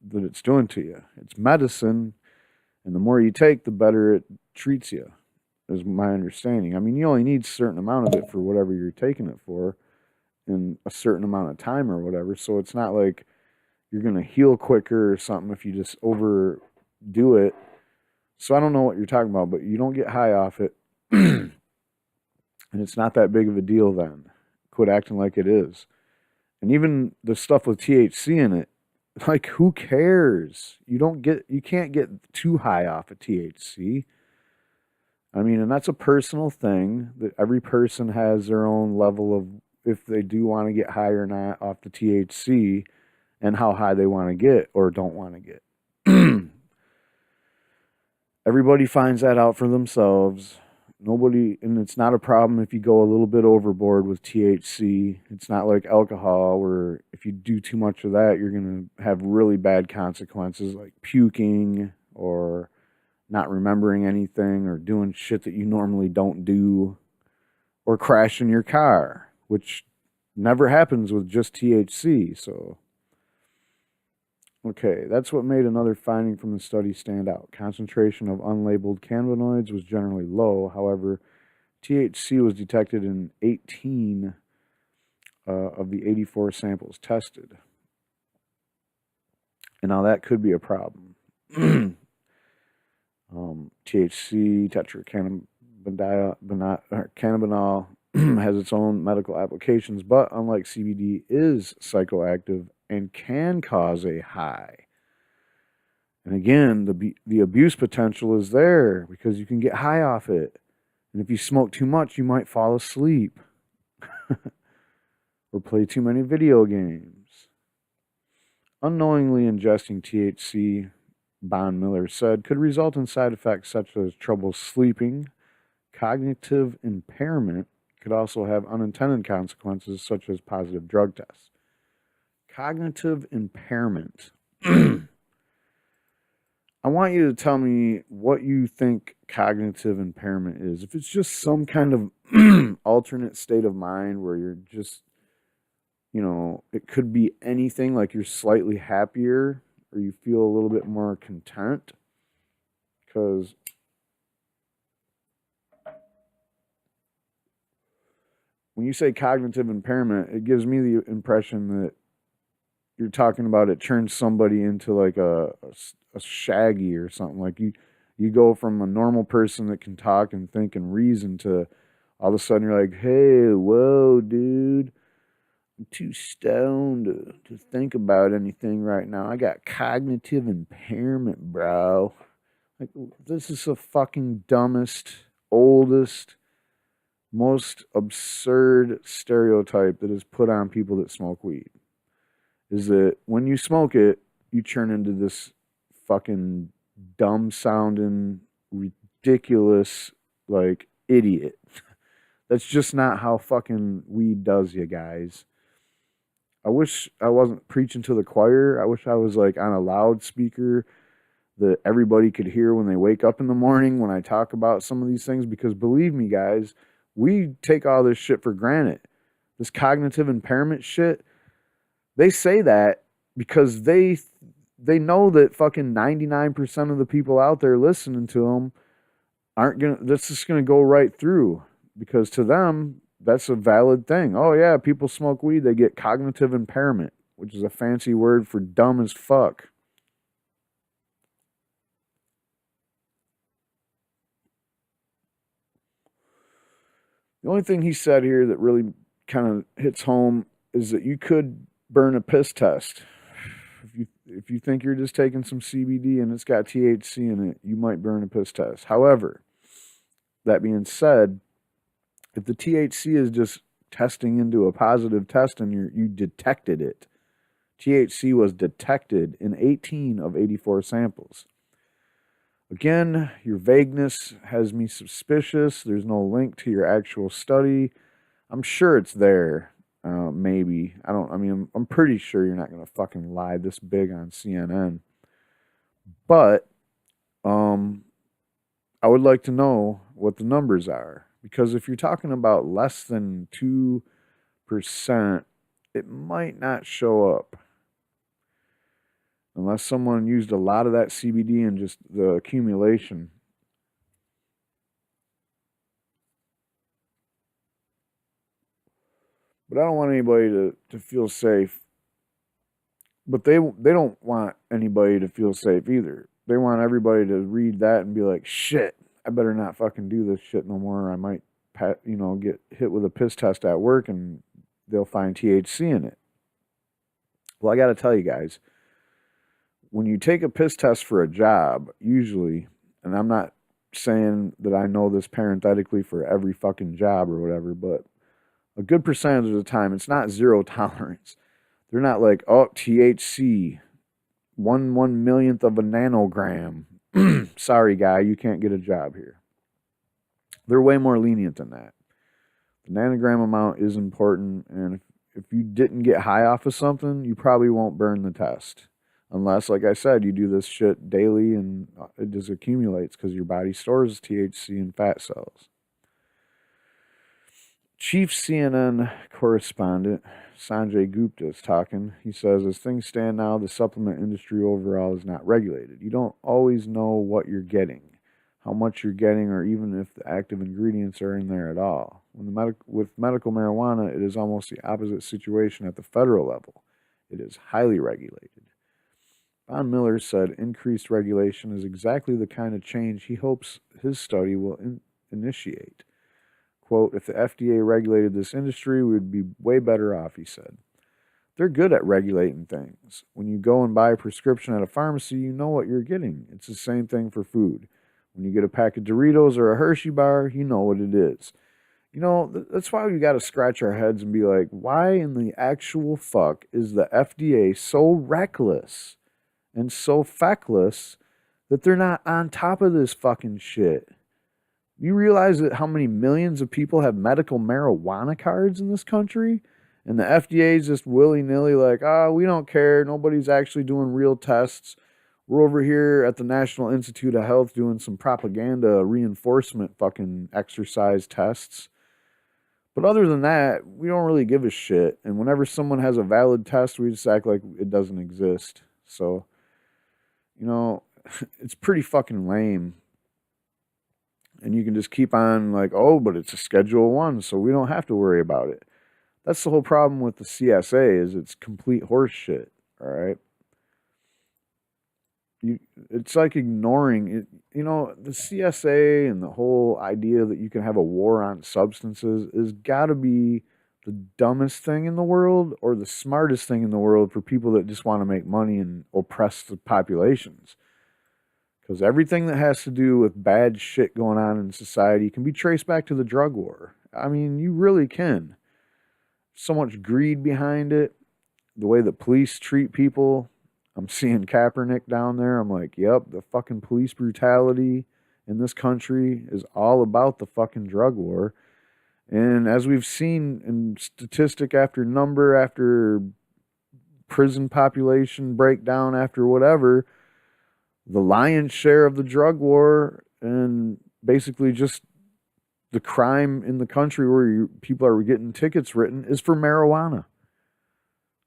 that it's doing to you? It's medicine, and the more you take, the better it treats you, is my understanding. I mean, you only need a certain amount of it for whatever you're taking it for in a certain amount of time or whatever, so it's not like you're going to heal quicker or something if you just overdo it. So I don't know what you're talking about, but you don't get high off it, and it's not that big of a deal then. Quit acting like it is. And even the stuff with THC in it, like, who cares? You can't get too high off of THC. I mean, and that's a personal thing that every person has their own level of if they do want to get high or not off the THC and how high they want to get or don't want to get. Everybody finds that out for themselves. And it's not a problem if you go a little bit overboard with THC. It's not like alcohol where if you do too much of that, you're going to have really bad consequences like puking or not remembering anything or doing shit that you normally don't do or crashing your car, which never happens with just THC. So, okay, that's what made another finding from the study stand out. Concentration of unlabeled cannabinoids was generally low. However, THC was detected in 18 of the 84 samples tested. And now that could be a problem. THC, cannabinol has its own medical applications, but unlike CBD, is psychoactive and can cause a high. And again, the abuse potential is there because you can get high off it. And if you smoke too much, you might fall asleep or play too many video games. Unknowingly ingesting THC, Bon Miller said, could result in side effects such as trouble sleeping, cognitive impairment, could also have unintended consequences such as positive drug tests. Cognitive impairment. I want you to tell me what you think cognitive impairment is. If it's just some kind of alternate state of mind where you're just, it could be anything, like you're slightly happier or you feel a little bit more content. Because when you say cognitive impairment, it gives me the impression that you're talking about it turns somebody into like a shaggy or something. Like you go from a normal person that can talk and think and reason to all of a sudden you're like, hey, whoa, dude, I'm too stoned to think about anything right now. I got cognitive impairment, bro. Like, this is the fucking dumbest, oldest, most absurd stereotype that is put on people that smoke weed. Is that when you smoke it, you turn into this fucking dumb-sounding, ridiculous, like, idiot. That's just not how fucking weed does you guys. I wish I wasn't preaching to the choir. I wish I was, like, on a loudspeaker that everybody could hear when they wake up in the morning when I talk about some of these things. Because believe me, guys, we take all this shit for granted. This cognitive impairment shit, they say that because they know that fucking 99% of the people out there listening to them aren't gonna. That's just gonna go right through because to them that's a valid thing. Oh yeah, people smoke weed, they get cognitive impairment, which is a fancy word for dumb as fuck. The only thing he said here that really kind of hits home is that you could burn a piss test. If you think you're just taking some CBD and it's got THC in it, you might burn a piss test. However, that being said, if the THC is just testing into a positive test and you detected it, THC was detected in 18 of 84 samples. Again, your vagueness has me suspicious. There's no link to your actual study. I'm sure it's there. Maybe. I'm pretty sure you're not going to fucking lie this big on CNN. But I would like to know what the numbers are. Because if you're talking about less than 2%, it might not show up. Unless someone used a lot of that CBD and just the accumulation. But I don't want anybody to feel safe. But they don't want anybody to feel safe either. They want everybody to read that and be like, shit, I better not fucking do this shit no more. I might, get hit with a piss test at work and they'll find THC in it. Well, I got to tell you guys, when you take a piss test for a job, usually, and I'm not saying that I know this parenthetically for every fucking job or whatever, but a good percentage of the time, it's not zero tolerance. They're not like, oh, THC, 1/1 millionth of a nanogram. Sorry, guy, you can't get a job here. They're way more lenient than that. The nanogram amount is important, and if you didn't get high off of something, you probably won't burn the test. Unless, like I said, you do this shit daily and it just accumulates because your body stores THC in fat cells. Chief CNN correspondent Sanjay Gupta is talking. He says, as things stand now, the supplement industry overall is not regulated. You don't always know what you're getting. how much you're getting or even if the active ingredients are in there at all. With medical marijuana, it is almost the opposite situation at the federal level. It is highly regulated. Von Miller said increased regulation is exactly the kind of change he hopes his study will initiate. Quote, if the FDA regulated this industry, we would be way better off, he said. They're good at regulating things. When you go and buy a prescription at a pharmacy, you know what you're getting. It's the same thing for food. When you get a pack of Doritos or a Hershey bar, you know what it is. You know, that's why we got to scratch our heads and be like, why in the actual fuck is the FDA so reckless and so feckless that they're not on top of this fucking shit? You realize that how many millions of people have medical marijuana cards in this country? And the FDA is just willy-nilly like, we don't care. Nobody's actually doing real tests. We're over here at the National Institute of Health doing some propaganda reinforcement fucking exercise tests. But other than that, we don't really give a shit. And whenever someone has a valid test, we just act like it doesn't exist. So, you know, it's pretty fucking lame. And you can just keep on like, but it's a Schedule 1, so we don't have to worry about it. That's the whole problem with the CSA is it's complete horse shit, all right? It's like ignoring it. You know, the CSA and the whole idea that you can have a war on substances is got to be the dumbest thing in the world or the smartest thing in the world for people that just want to make money and oppress the populations. Because everything that has to do with bad shit going on in society can be traced back to the drug war. I mean, you really can. So much greed behind it. The way the police treat people. I'm seeing Kaepernick down there. I'm like, yep, the fucking police brutality in this country is all about the fucking drug war. And as we've seen in statistic after number, after prison population breakdown, after whatever, the lion's share of the drug war and basically just the crime in the country where people are getting tickets written is for marijuana.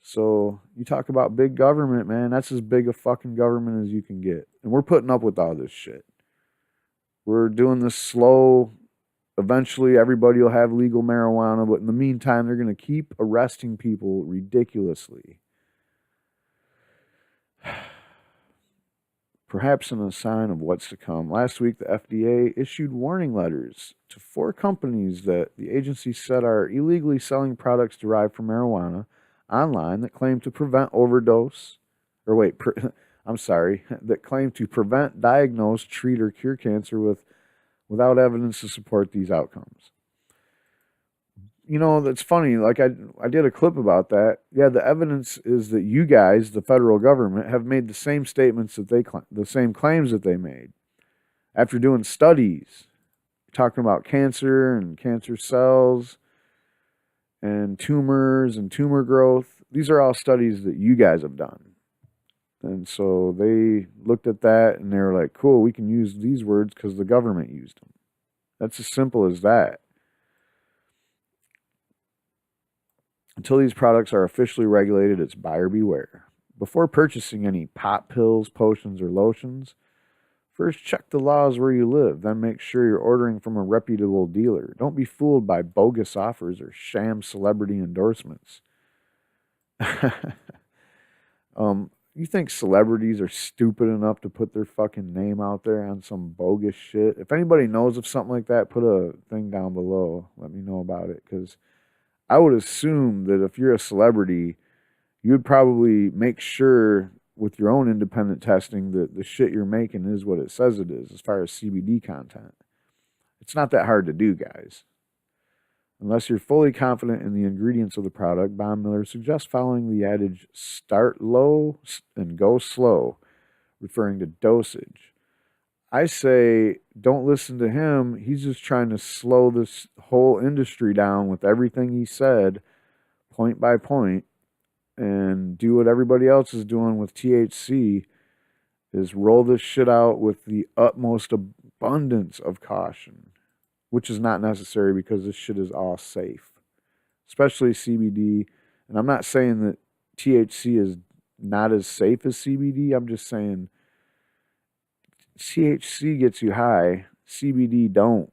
So you talk about big government, man, that's as big a fucking government as you can get. And we're putting up with all this shit. We're doing this slow. Eventually everybody will have legal marijuana, but in the meantime, they're going to keep arresting people ridiculously. Perhaps in a sign of what's to come. Last week, the FDA issued warning letters to 4 companies that the agency said are illegally selling products derived from marijuana online that claim to prevent overdose, that claim to prevent, diagnose, treat, or cure cancer without evidence to support these outcomes. You know, that's funny. Like I did a clip about that. Yeah, the evidence is that you guys, the federal government, have made the same statements that the same claims that they made after doing studies, talking about cancer and cancer cells and tumors and tumor growth. These are all studies that you guys have done. And so they looked at that and they were like, cool, we can use these words because the government used them. That's as simple as that. Until these products are officially regulated, it's buyer beware. Before purchasing any pot pills, potions, or lotions, first check the laws where you live. Then make sure you're ordering from a reputable dealer. Don't be fooled by bogus offers or sham celebrity endorsements. You think celebrities are stupid enough to put their fucking name out there on some bogus shit? If anybody knows of something like that, put a thing down below. Let me know about it, because I would assume that if you're a celebrity, you would probably make sure with your own independent testing that the shit you're making is what it says it is as far as CBD content. It's not that hard to do, guys. Unless you're fully confident in the ingredients of the product, Von Miller suggests following the adage, start low and go slow, referring to dosage. I say, don't listen to him. He's just trying to slow this whole industry down with everything he said, point by point, and do what everybody else is doing with THC, is roll this shit out with the utmost abundance of caution, which is not necessary because this shit is all safe, especially CBD. And I'm not saying that THC is not as safe as CBD. I'm just saying THC gets you high CBD don't.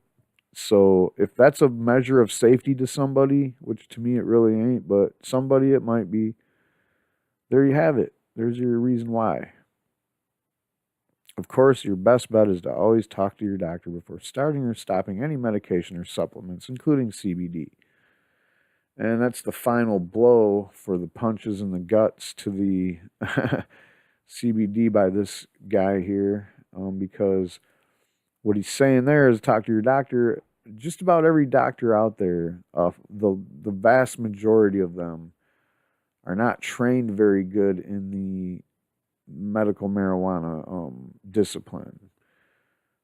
So if that's a measure of safety to somebody, which to me it really ain't, but somebody it might be, there you have it. There's your reason why. Of course, your best bet is to always talk to your doctor before starting or stopping any medication or supplements, including CBD. And that's the final blow for the punches in the guts to the CBD by this guy here, because what he's saying there is talk to your doctor. Just about every doctor out there, the vast majority of them are not trained very good in the medical marijuana discipline.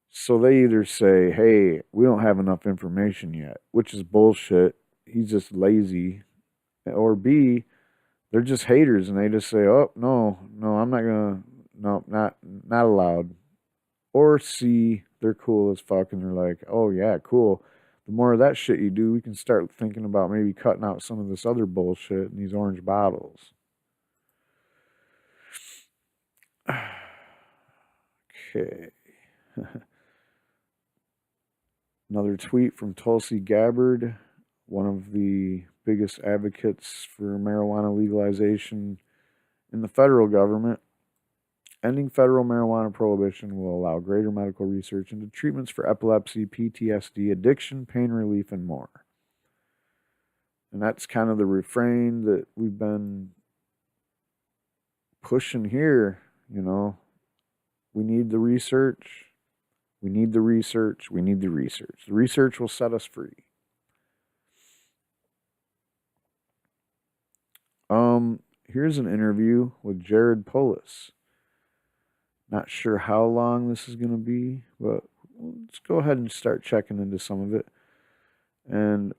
So they either say, hey, we don't have enough information yet, which is bullshit. He's just lazy. Or B, they're just haters and they just say, oh, no, I'm not going to, no, not allowed. Or C, they're cool as fuck and they're like, oh yeah, cool. The more of that shit you do, we can start thinking about maybe cutting out some of this other bullshit in these orange bottles. Okay. Another tweet from Tulsi Gabbard, one of the biggest advocates for marijuana legalization in the federal government. Ending federal marijuana prohibition will allow greater medical research into treatments for epilepsy, PTSD, addiction, pain relief, and more. And that's kind of the refrain that we've been pushing here, you know. We need the research. We need the research. We need the research. The research will set us free. Here's an interview with Jared Polis. Not sure how long this is going to be, but let's go ahead and start checking into some of it. And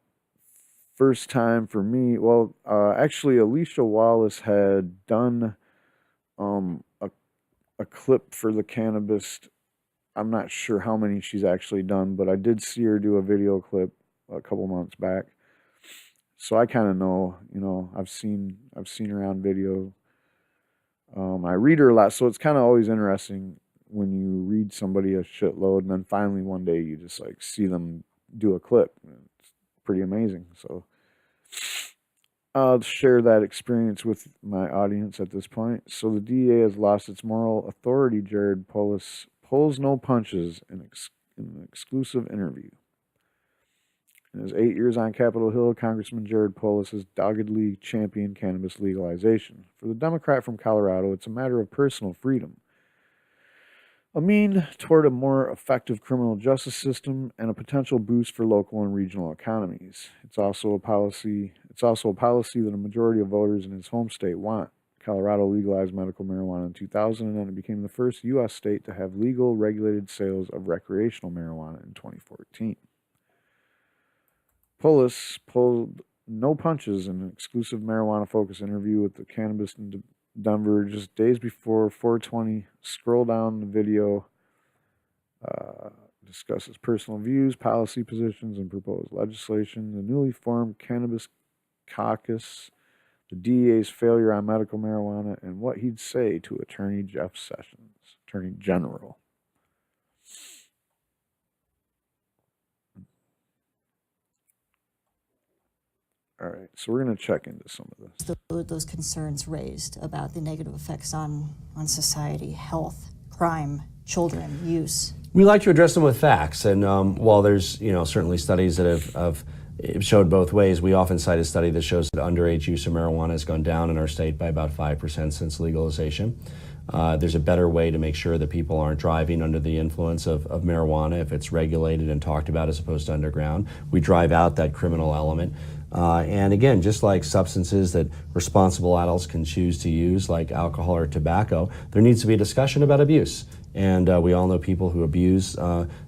first time for me, well, actually Alicia Wallace had done a clip for the cannabis. I'm not sure how many she's actually done, but I did see her do a video clip a couple months back. So I kind of know, you know, I've seen her on video. I read her a lot, so it's kind of always interesting when you read somebody a shitload, and then finally one day you just like see them do a clip. It's pretty amazing. So I'll share that experience with my audience at this point. So the DEA has lost its moral authority. Jared Polis pulls no punches in an exclusive interview. In his 8 years on Capitol Hill, Congressman Jared Polis has doggedly championed cannabis legalization. For the Democrat from Colorado, it's a matter of personal freedom, a mean toward a more effective criminal justice system, and a potential boost for local and regional economies. It's also a policy that a majority of voters in his home state want. Colorado legalized medical marijuana in 2000, and then it became the first U.S. state to have legal, regulated sales of recreational marijuana in 2014. Polis pulled no punches in an exclusive marijuana-focused interview with the Cannabis in Denver just days before 420. Scroll down the video, discusses personal views, policy positions, and proposed legislation, the newly formed Cannabis Caucus, the DEA's failure on medical marijuana, and what he'd say to Attorney Jeff Sessions, Attorney General. All right, so we're going to check into some of this. Those concerns raised about the negative effects on society, health, crime, children, use. We like to address them with facts, and while there's certainly studies that have showed both ways, we often cite a study that shows that underage use of marijuana has gone down in our state by about 5% since legalization. There's a better way to make sure that people aren't driving under the influence of marijuana if it's regulated and talked about as opposed to underground. We drive out that criminal element. And again, just like substances that responsible adults can choose to use, like alcohol or tobacco, there needs to be a discussion about abuse. And we all know people who abuse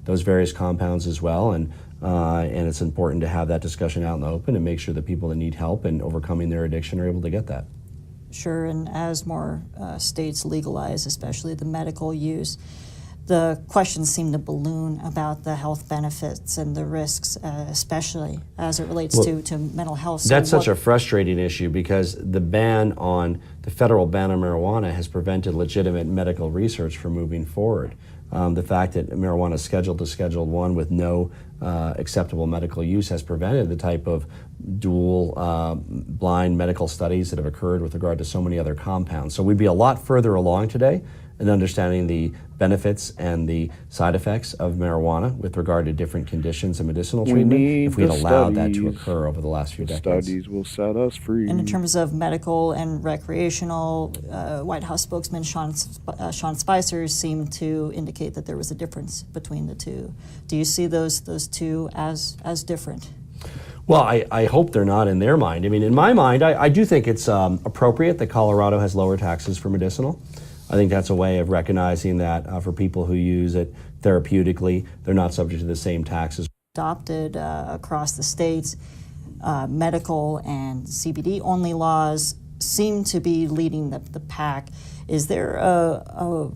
those various compounds as well. And it's important to have that discussion out in the open and make sure that people that need help in overcoming their addiction are able to get that. Sure, and as more states legalize, especially the medical use, the questions seem to balloon about the health benefits and the risks, especially as it relates to mental health. So that's such a frustrating issue because the federal ban on marijuana has prevented legitimate medical research from moving forward. The fact that marijuana is scheduled to Schedule 1 with no acceptable medical use has prevented the type of dual blind medical studies that have occurred with regard to so many other compounds. So we'd be a lot further along today in understanding the benefits and the side effects of marijuana with regard to different conditions and medicinal treatment if we had allowed that to occur over the last few decades. Studies will set us free. And in terms of medical and recreational, White House spokesman Sean Spicer seemed to indicate that there was a difference between the two. Do you see those two as different? Well, I hope they're not in their mind. I mean, in my mind, I do think it's appropriate that Colorado has lower taxes for medicinal. I think that's a way of recognizing that for people who use it therapeutically, they're not subject to the same taxes. Adopted across the states, medical and CBD-only laws seem to be leading the pack. Is there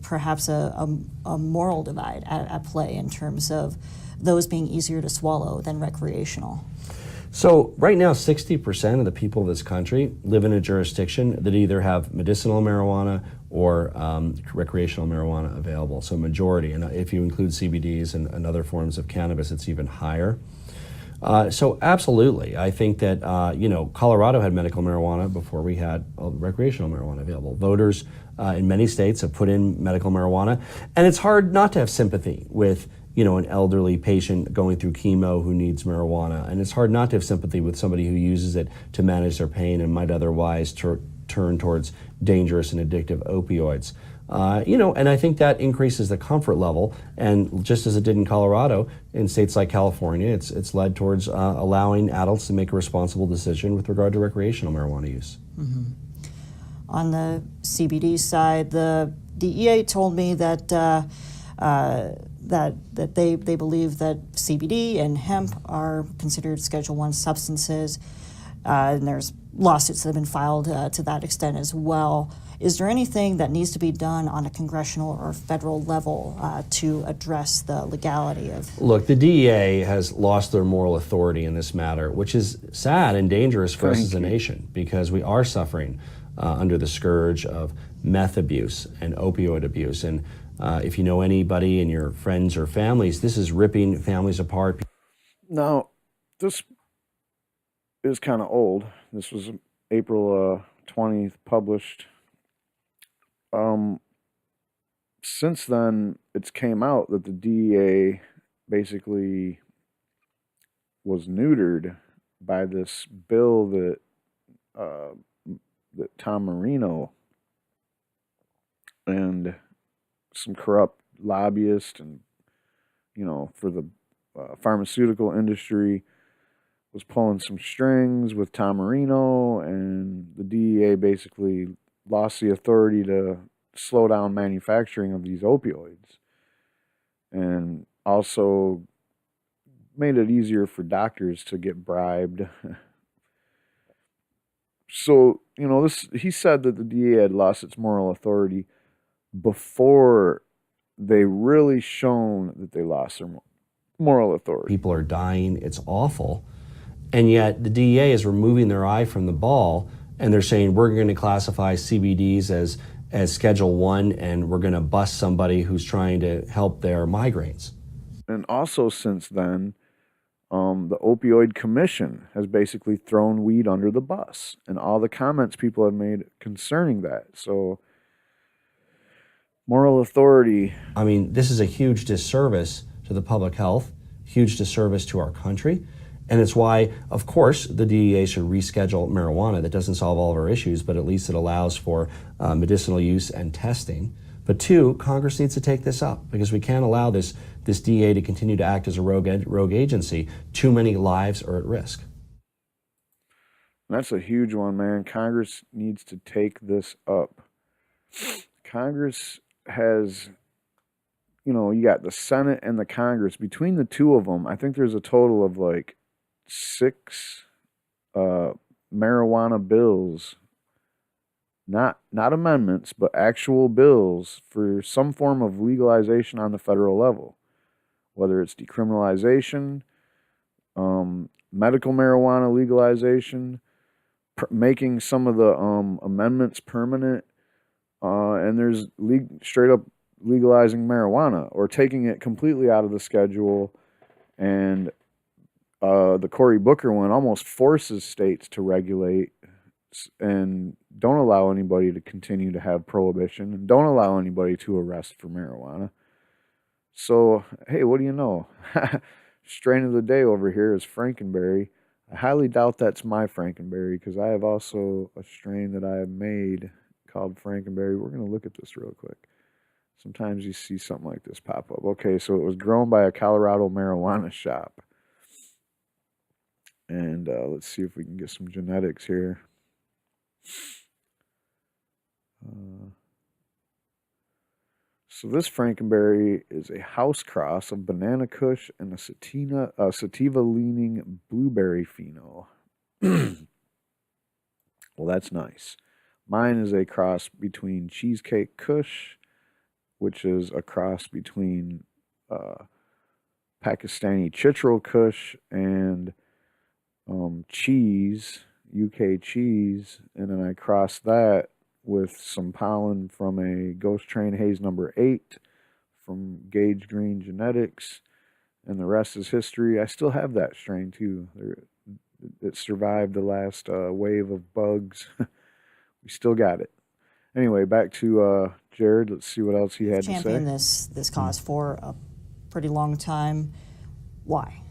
perhaps a moral divide at play in terms of those being easier to swallow than recreational? So right now, 60% of the people of this country live in a jurisdiction that either have medicinal marijuana or recreational marijuana available, so majority. And if you include CBDs and other forms of cannabis, it's even higher. So absolutely, I think that Colorado had medical marijuana before we had recreational marijuana available. Voters in many states have put in medical marijuana, and it's hard not to have sympathy with an elderly patient going through chemo who needs marijuana, and it's hard not to have sympathy with somebody who uses it to manage their pain and might otherwise turn towards dangerous and addictive opioids. And I think that increases the comfort level, and just as it did in Colorado, in states like California, it's led towards allowing adults to make a responsible decision with regard to recreational marijuana use. Mm-hmm. On the CBD side, the DEA told me that that they believe that CBD and hemp are considered Schedule I substances, and there's lawsuits that have been filed to that extent as well. Is there anything that needs to be done on a congressional or federal level to address the legality of? Look, the DEA has lost their moral authority in this matter, which is sad and dangerous for us as a nation, because we are suffering under the scourge of meth abuse and opioid abuse. And if you know anybody in your friends or families, this is ripping families apart. Now, this is kind of old. This was April 20th published. Since then, it's came out that the DEA basically was neutered by this bill that Tom Marino and some corrupt lobbyists and for the pharmaceutical industry was pulling some strings with Tom Marino, and the DEA basically lost the authority to slow down manufacturing of these opioids, and also made it easier for doctors to get bribed. So, he said that the DEA had lost its moral authority before they really shown that they lost their moral authority. People are dying, it's awful, and yet the DEA is removing their eye from the ball, and they're saying we're going to classify CBDs as Schedule 1, and we're going to bust somebody who's trying to help their migraines. And also since then, the Opioid Commission has basically thrown weed under the bus, and all the comments people have made concerning that. So, moral authority. I mean, this is a huge disservice to the public health, huge disservice to our country. And it's why, of course, the DEA should reschedule marijuana. That doesn't solve all of our issues, but at least it allows for medicinal use and testing. But two, Congress needs to take this up, because we can't allow this DEA to continue to act as a rogue agency. Too many lives are at risk. That's a huge one, man. Congress needs to take this up. Congress has, you got the Senate and the Congress. Between the two of them, I think there's a total of like 6 marijuana bills not amendments, but actual bills for some form of legalization on the federal level, whether it's decriminalization, medical marijuana legalization, making some of the amendments permanent, and there's straight up legalizing marijuana or taking it completely out of the schedule. And the Cory Booker one almost forces states to regulate and don't allow anybody to continue to have prohibition and don't allow anybody to arrest for marijuana. So, hey, what do you know? Strain of the day over here is Frankenberry. I highly doubt that's my Frankenberry because I have also a strain that I have made called Frankenberry. We're going to look at this real quick. Sometimes you see something like this pop up. Okay, so it was grown by a Colorado marijuana shop. And let's see if we can get some genetics here. So this Frankenberry is a house cross of Banana Kush and a sativa-leaning blueberry pheno. Well, that's nice. Mine is a cross between Cheesecake Kush, which is a cross between Pakistani Chitral Kush and cheese, UK cheese, and then I crossed that with some pollen from a Ghost Train Haze number 8 from Gage Green Genetics, and the rest is history. I still have that strain too. It survived the last wave of bugs. We still got it. Anyway, back to Jared. Let's see what else he had to say. Championed this cause for a pretty long time. Why?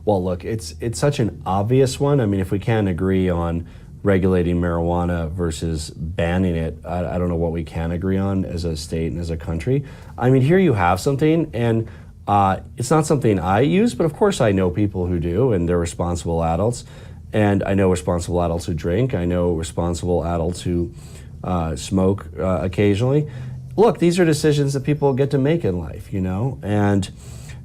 Well, look, it's such an obvious one. I mean, if we can't agree on regulating marijuana versus banning it, I don't know what we can agree on as a state and as a country. I mean, here you have something, and it's not something I use, but of course I know people who do, and they're responsible adults. And I know responsible adults who drink. I know responsible adults who smoke occasionally. Look, these are decisions that people get to make in life, you know, and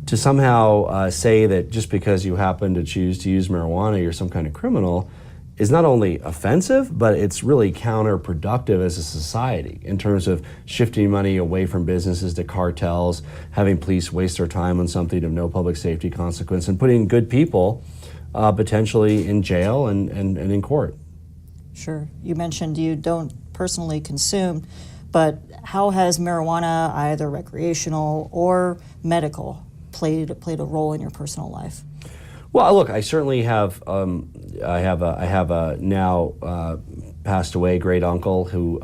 to somehow say that just because you happen to choose to use marijuana, you're some kind of criminal is not only offensive, but it's really counterproductive as a society in terms of shifting money away from businesses to cartels, having police waste their time on something of no public safety consequence, and putting good people potentially in jail and in court. Sure. You mentioned you don't personally consume, but how has marijuana, either recreational or medical, played a role in your personal life? Well, look, I certainly have. I have a now passed away great uncle who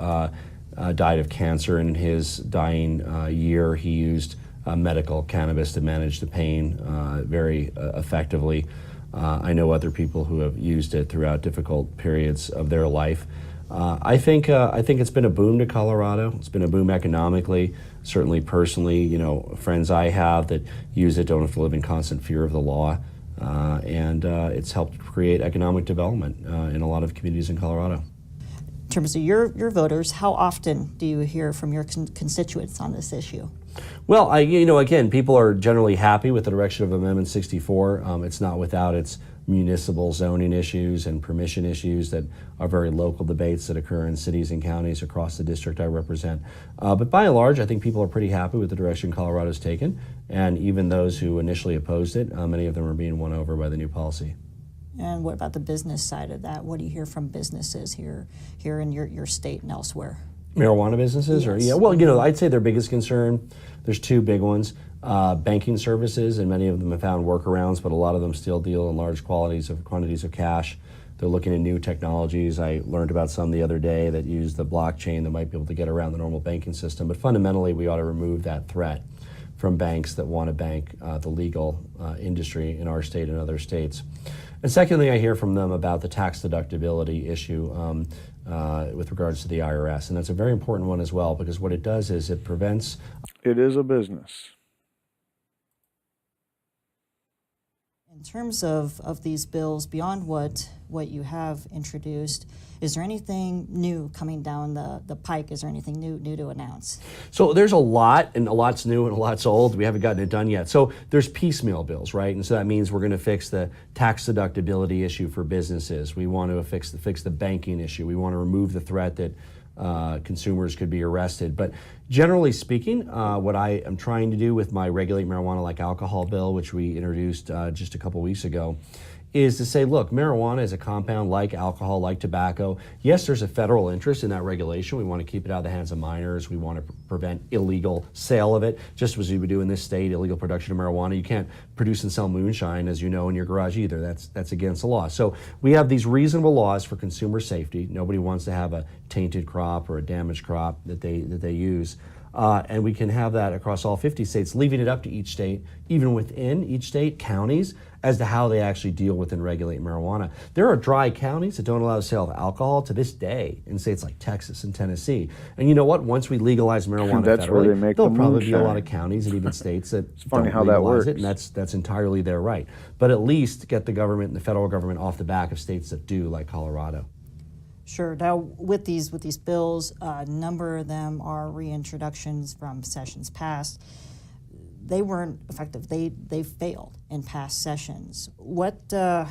died of cancer, and in his dying year, he used medical cannabis to manage the pain very effectively. I know other people who have used it throughout difficult periods of their life. I think it's been a boom to Colorado. It's been a boom economically, certainly personally. You know, friends I have that use it don't have to live in constant fear of the law. And it's helped create economic development in a lot of communities in Colorado. In terms of your voters, how often do you hear from your constituents on this issue? Well, again, people are generally happy with the direction of Amendment 64. It's not without its municipal zoning issues and permission issues that are very local debates that occur in cities and counties across the district I represent. But by and large, I think people are pretty happy with the direction Colorado's taken. And even those who initially opposed it, many of them are being won over by the new policy. And what about the business side of that? What do you hear from businesses here in your state and elsewhere? Marijuana businesses? Yes. Or well, I'd say their biggest concern, there's two big ones. Banking services, and many of them have found workarounds, but a lot of them still deal in large quantities of cash. They're looking at new technologies. I learned about some the other day that use the blockchain that might be able to get around the normal banking system. But fundamentally, we ought to remove that threat from banks that want to bank the legal industry in our state and other states. And secondly, I hear from them about the tax deductibility issue with regards to the IRS. And that's a very important one as well, because what it does is it prevents... It is a business. In terms of these bills, beyond what you have introduced, is there anything new coming down the pike? Is there anything new to announce? So there's a lot, and a lot's new and a lot's old. We haven't gotten it done yet. So there's piecemeal bills, right? And so that means we're going to fix the tax deductibility issue for businesses. We want to fix the banking issue. We want to remove the threat that consumers could be arrested. But generally speaking, what I am trying to do with my Regulate Marijuana Like Alcohol bill, which we introduced just a couple weeks ago, is to say, look, marijuana is a compound like alcohol, like tobacco. Yes, there's a federal interest in that regulation. We want to keep it out of the hands of minors. We want to prevent illegal sale of it, just as we would do in this state, illegal production of marijuana. You can't produce and sell moonshine, as you know, in your garage either. That's against the law. So we have these reasonable laws for consumer safety. Nobody wants to have a tainted crop or a damaged crop that they use. And we can have that across all 50 states, leaving it up to each state, even within each state, counties, as to how they actually deal with and regulate marijuana. There are dry counties that don't allow the sale of alcohol to this day in states like Texas and Tennessee. And you know what? Once we legalize marijuana That's where they make there'll the probably be a moonshine. lot of counties and even states that funny don't how that legalize it, works. and that's entirely their right. But at least get the government and the federal government off the back of states that do, like Colorado. Sure. Now, with these bills, a number of them are reintroductions from sessions past. They weren't effective. They failed in past sessions. What have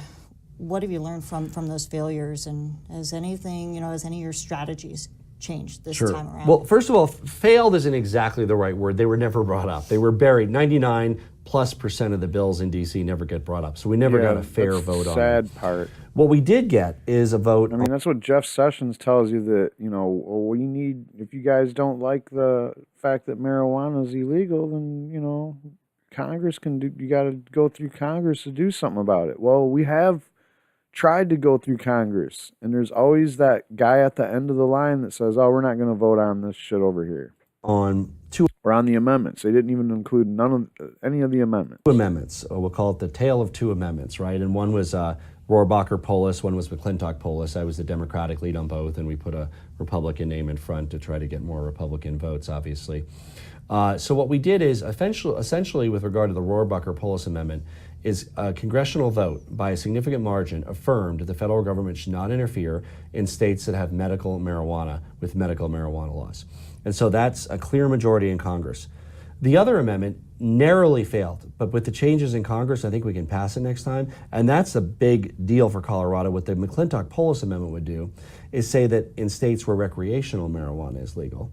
you learned from those failures? And has anything, has any of your strategies changed this time around? Well, first of all, failed isn't exactly the right word. They were never brought up. They were buried. 99+% of the bills in D.C. never get brought up. So we never got a fair that's vote the on them. sad part. What we did get is a vote. I mean, that's what Jeff Sessions tells you, that, well, we need, if you guys don't like the fact that marijuana is illegal, then, Congress can do, you got to go through Congress to do something about it. Well, we have tried to go through Congress, and there's always that guy at the end of the line that says, oh, we're not going to vote on this shit over here. on two Or on the amendments. They didn't even include any of the amendments. amendments. We'll call it the tale of two amendments, right? And one was Rohrabacher Polis, one was McClintock Polis. I was the Democratic lead on both, and we put a Republican name in front to try to get more Republican votes, obviously. So what we did is, essentially with regard to the Rohrabacher Polis amendment, is a congressional vote by a significant margin affirmed that the federal government should not interfere in states that have medical marijuana with medical marijuana laws. And so that's a clear majority in Congress. The other amendment narrowly failed, but with the changes in Congress, I think we can pass it next time. And that's a big deal for Colorado. What the McClintock Polis amendment would do is say that in states where recreational marijuana is legal,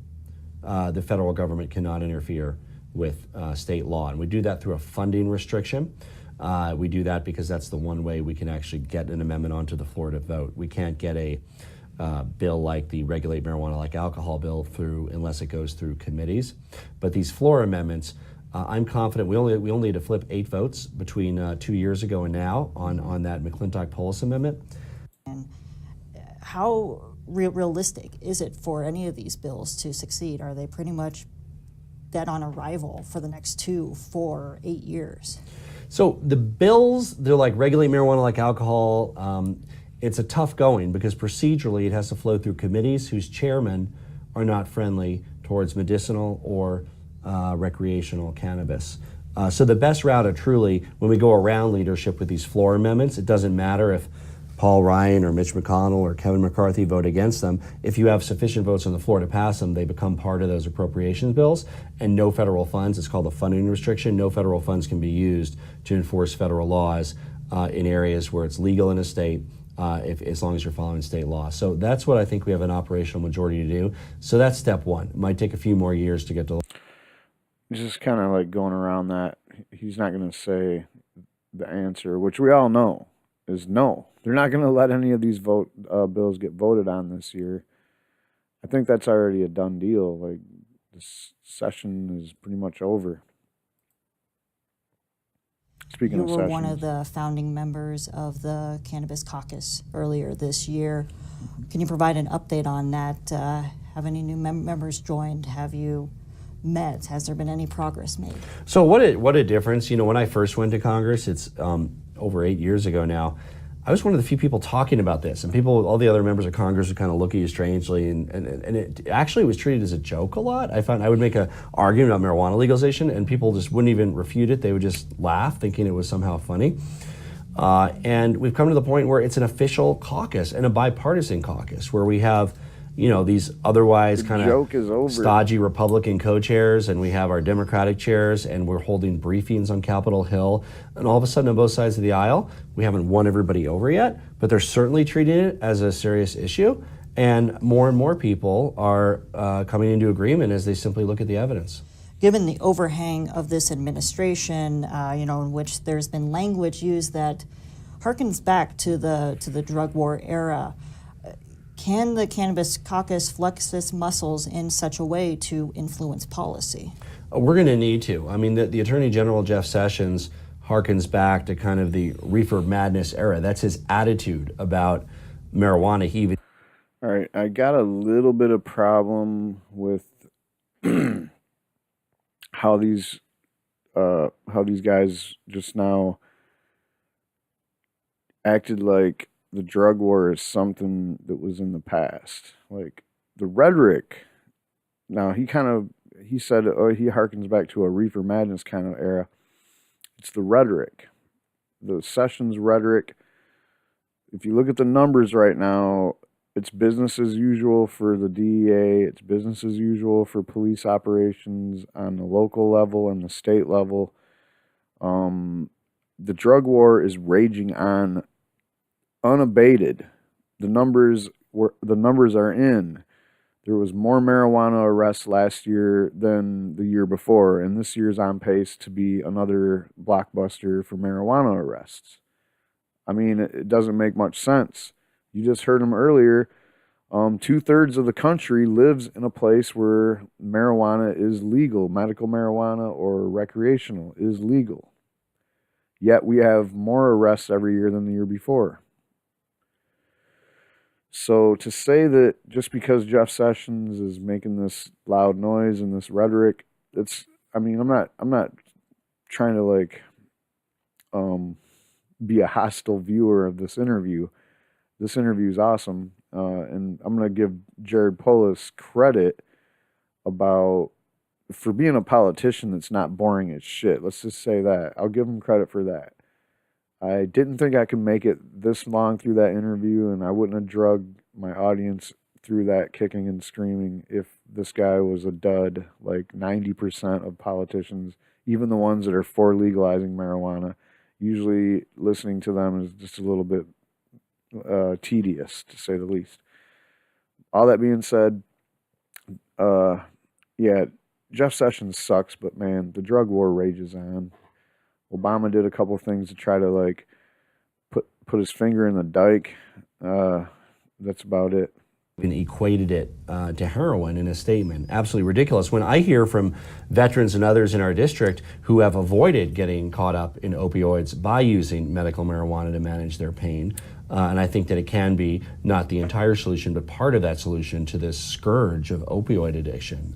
the federal government cannot interfere with state law. And we do that through a funding restriction. We do that because that's the one way we can actually get an amendment onto the floor to vote. We can't get a bill like the Regulate Marijuana Like Alcohol bill through unless it goes through committees. But these floor amendments, I'm confident we only need to flip 8 votes between 2 years ago and now on that McClintock Polis amendment. And how realistic is it for any of these bills to succeed? Are they pretty much dead on arrival for the next 2, 4, 8 years? So the bills, they're like Regulate Marijuana Like Alcohol. It's a tough going because procedurally it has to flow through committees whose chairmen are not friendly towards medicinal or recreational cannabis. So the best route truly, when we go around leadership with these floor amendments, it doesn't matter if Paul Ryan or Mitch McConnell or Kevin McCarthy vote against them. If you have sufficient votes on the floor to pass them, they become part of those appropriations bills, and no federal funds, it's called a funding restriction, no federal funds can be used to enforce federal laws in areas where it's legal in a state, as long as you're following state law. So that's what I think we have an operational majority to do. So that's step one. It might take a few more years to get to. He's just kind of like going around that. He's not going to say the answer, which we all know is no. They're not going to let any of these bills get voted on this year. I think that's already a done deal. Like, this session is pretty much over. Speaking You of were sessions, one of the founding members of the Cannabis Caucus earlier this year. Can you provide an update on that? Have any new members joined? Have you met? Has there been any progress made? So what a difference. When I first went to Congress, it's over 8 years ago now, I was one of the few people talking about this, and all the other members of Congress would kind of look at you strangely, and it actually was treated as a joke a lot. I found I would make an argument about marijuana legalization, and people just wouldn't even refute it. They would just laugh, thinking it was somehow funny. And we've come to the point where it's an official caucus and a bipartisan caucus where we have these otherwise kind of stodgy Republican co-chairs, and we have our Democratic chairs, and we're holding briefings on Capitol Hill. And all of a sudden, on both sides of the aisle, we haven't won everybody over yet, but they're certainly treating it as a serious issue. and more people are coming into agreement as they simply look at the evidence. Given the overhang of this administration, in which there's been language used that harkens back to the drug war era, can the Cannabis Caucus flex its muscles in such a way to influence policy? We're going to need to. I mean, the Attorney General, Jeff Sessions, harkens back to kind of the Reefer Madness era. That's his attitude about marijuana. All right, I got a little bit of problem with how these guys just now acted like the drug war is something that was in the past. Like the rhetoric. Now he said, oh, he harkens back to a Reefer Madness kind of era. It's the rhetoric, the Sessions rhetoric. If you look at the numbers right now, it's business as usual for the DEA. It's business as usual for police operations on the local level and the state level. The drug war is raging on unabated. The numbers are in. There was more marijuana arrests last year than the year before, and this year's on pace to be another blockbuster for marijuana arrests. I mean, it doesn't make much sense. You just heard him earlier. 2/3 of the country lives in a place where marijuana is legal. Medical marijuana or recreational is legal. Yet we have more arrests every year than the year before. So to say that just because Jeff Sessions is making this loud noise and this rhetoric, I'm not trying to be a hostile viewer of this interview. This interview is awesome, and I'm going to give Jared Polis credit for being a politician that's not boring as shit. Let's just say that. I'll give him credit for that. I didn't think I could make it this long through that interview, and I wouldn't have drugged my audience through that kicking and screaming if this guy was a dud. Like 90% of politicians, even the ones that are for legalizing marijuana, usually listening to them is just a little bit tedious, to say the least. All that being said, yeah, Jeff Sessions sucks, but man, the drug war rages on. Obama did a couple things to try to put his finger in the dike. That's about it. And equated it to heroin in a statement. Absolutely ridiculous. When I hear from veterans and others in our district who have avoided getting caught up in opioids by using medical marijuana to manage their pain, and I think that it can be not the entire solution, but part of that solution to this scourge of opioid addiction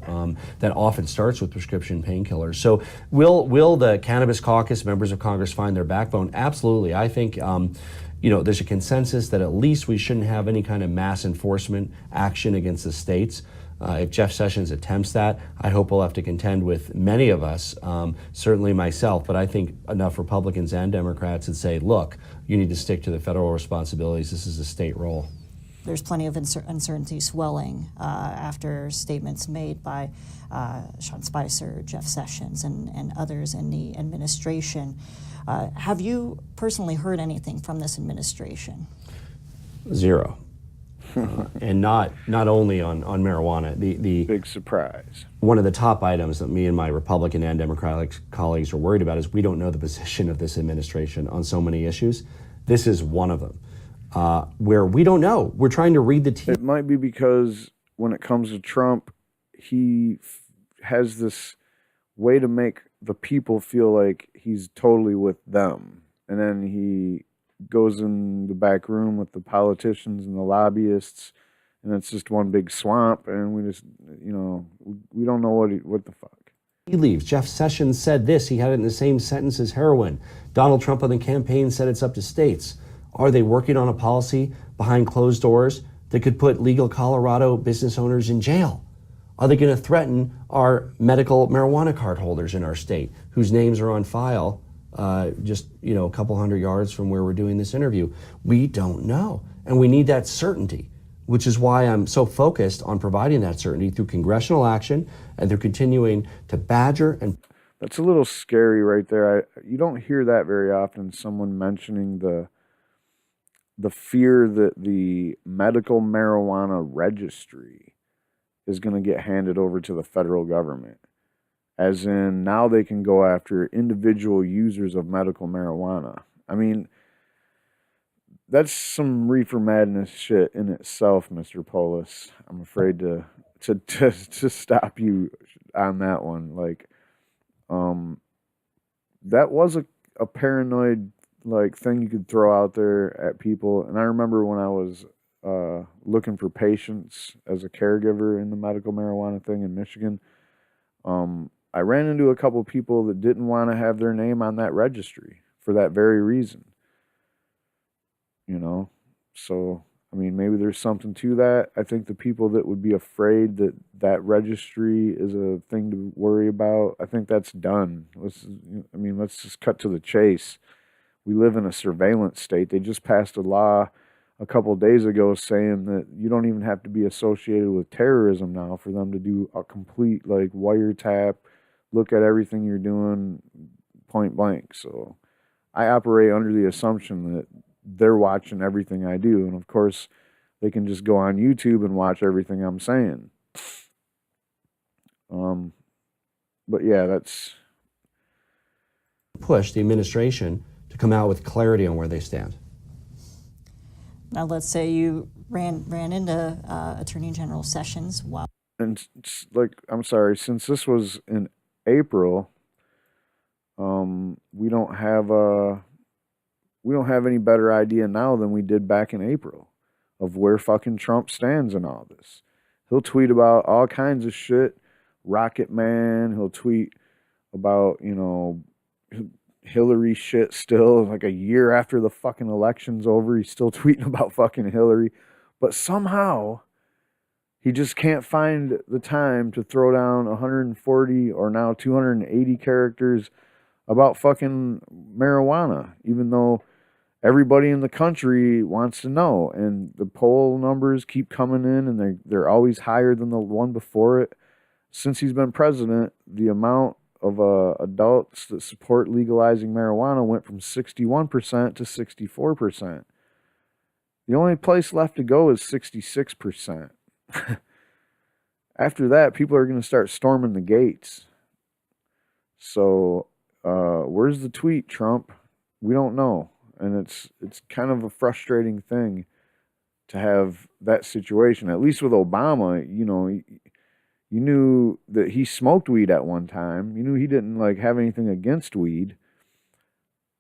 that often starts with prescription painkillers. So will the Cannabis Caucus, members of Congress, find their backbone? Absolutely. I think there's a consensus that at least we shouldn't have any kind of mass enforcement action against the states. If Jeff Sessions attempts that, I hope we'll have to contend with many of us, certainly myself, but I think enough Republicans and Democrats would say, look, you need to stick to the federal responsibilities. This is a state role. There's plenty of uncertainty swelling after statements made by Sean Spicer, Jeff Sessions, and others in the administration. Have you personally heard anything from this administration? Zero. And not only on marijuana. The big surprise. One of the top items that me and my Republican and Democratic colleagues are worried about is we don't know the position of this administration on so many issues. This is one of them where we don't know. We're trying to read the tea. It might be because when it comes to Trump, he has this way to make the people feel like he's totally with them. And then he goes in the back room with the politicians and the lobbyists, and it's just one big swamp, and we just, we don't know what the fuck. He leaves. Jeff Sessions said this. He had it in the same sentence as heroin. Donald Trump on the campaign said it's up to states. Are they working on a policy behind closed doors that could put legal Colorado business owners in jail? Are they going to threaten our medical marijuana card holders in our state whose names are on file just a couple hundred yards from where we're doing this interview? We don't know. And we need that certainty, which is why I'm so focused on providing that certainty through congressional action and through continuing to badger and... That's a little scary right there. You don't hear that very often, someone mentioning the the fear that the medical marijuana registry is going to get handed over to the federal government. As in, now they can go after individual users of medical marijuana. I mean, that's some reefer madness shit in itself, Mr. Polis. I'm afraid to stop you on that one. Like, that was a paranoid like thing you could throw out there at people. And I remember when I was looking for patients as a caregiver in the medical marijuana thing in Michigan, I ran into a couple people that didn't want to have their name on that registry for that very reason. You know, so I mean, maybe there's something to that. I think the people that would be afraid that that registry is a thing to worry about, I think that's done. Let's just cut to the chase. We live in a surveillance state. They just passed a law a couple of days ago saying that you don't even have to be associated with terrorism now for them to do a complete like wiretap, look at everything you're doing point blank. So I operate under the assumption that they're watching everything I do. And of course, they can just go on YouTube and watch everything I'm saying. But yeah, that's push the administration to come out with clarity on where they stand. Now, let's say you ran into Attorney General Sessions while. And like, I'm sorry, since this was in April, we don't have any better idea now than we did back in April of where fucking Trump stands in all this. He'll tweet about all kinds of shit. Rocket Man, he'll tweet about, you know, Hillary shit still, like a year after the fucking election's over, he's still tweeting about fucking Hillary. But somehow, he just can't find the time to throw down 140 or now 280 characters about fucking marijuana, even though everybody in the country wants to know. And the poll numbers keep coming in, and they're always higher than the one before it. Since he's been president, the amount of adults that support legalizing marijuana went from 61% to 64%. The only place left to go is 66%. After that, people are going to start storming the gates. So, where's the tweet, Trump? We don't know. And it's kind of a frustrating thing to have that situation. At least with Obama, you know, you knew that he smoked weed at one time. You knew he didn't like have anything against weed.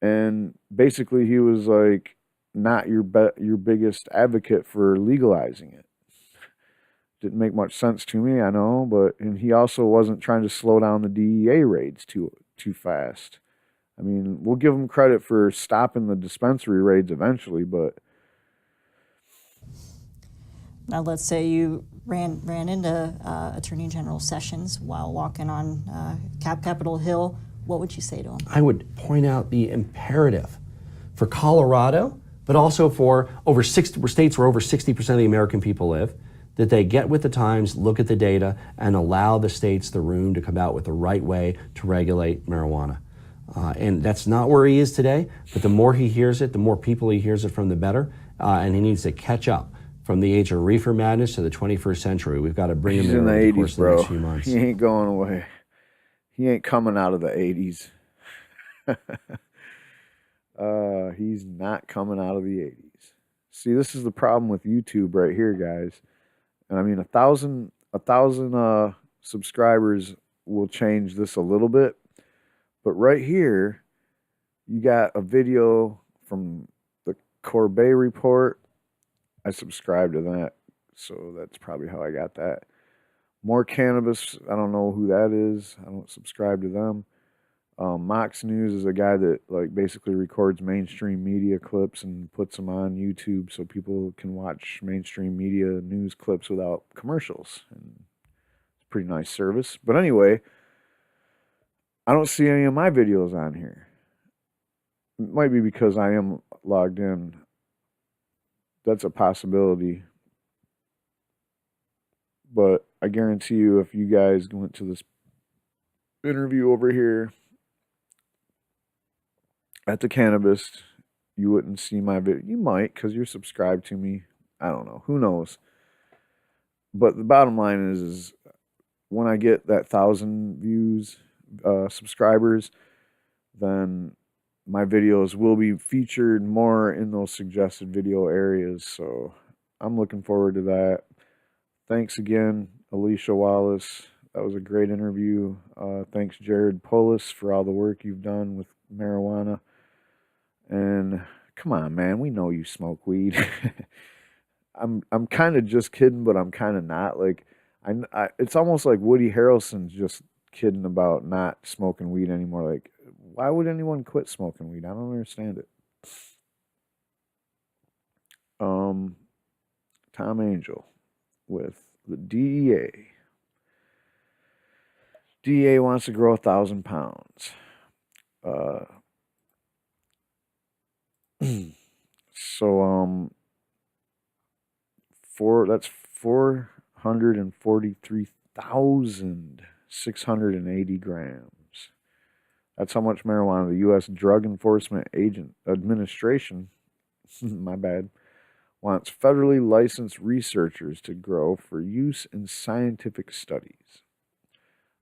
And basically he was like not your biggest advocate for legalizing it. Didn't make much sense to me, I know, and he also wasn't trying to slow down the DEA raids too fast. I mean, we'll give him credit for stopping the dispensary raids eventually, but Now, let's say you ran into Attorney General Sessions while walking on Capitol Hill. What would you say to him? I would point out the imperative for Colorado, but also for over 60 states where over 60% of the American people live, that they get with the times, look at the data, and allow the states the room to come out with the right way to regulate marijuana. And that's not where he is today, but the more he hears it, the more people he hears it from, the better. And he needs to catch up from the age of Reefer Madness to the 21st century. We've got to bring him he's there in the over the 80s, course of the bro. next few months. He ain't going away. He ain't coming out of the 80s. He's not coming out of the 80s. See, this is the problem with YouTube right here, guys. And I mean, a thousand subscribers will change this a little bit. But right here, you got a video from the Corbett Report. I subscribe to that, so that's probably how I got that. More Cannabis, I don't know who that is. I don't subscribe to them. Mox News is a guy that like basically records mainstream media clips and puts them on YouTube so people can watch mainstream media news clips without commercials. And it's a pretty nice service. But anyway, I don't see any of my videos on here. It might be because I am logged in. That's a possibility. But I guarantee you, if you guys went to this interview over here at the Cannabis you wouldn't see my video. You might, because you're subscribed to me. I don't know. Who knows? But the bottom line is when I get that 1,000 views, subscribers, then my videos will be featured more in those suggested video areas. So I'm looking forward to that. Thanks again, Alicia Wallace. That was a great interview. Thanks, Jared Polis, for all the work you've done with marijuana. And come on, man, we know you smoke weed. I'm kind of just kidding, but I'm kind of not. Like, it's almost like Woody Harrelson's just kidding about not smoking weed anymore. Like, why would anyone quit smoking weed? I don't understand it. Tom Angel with the DEA. DEA wants to grow 1,000 pounds. That's 443,680 grams. That's how much marijuana the U.S. Drug Enforcement Administration, my bad, wants federally licensed researchers to grow for use in scientific studies.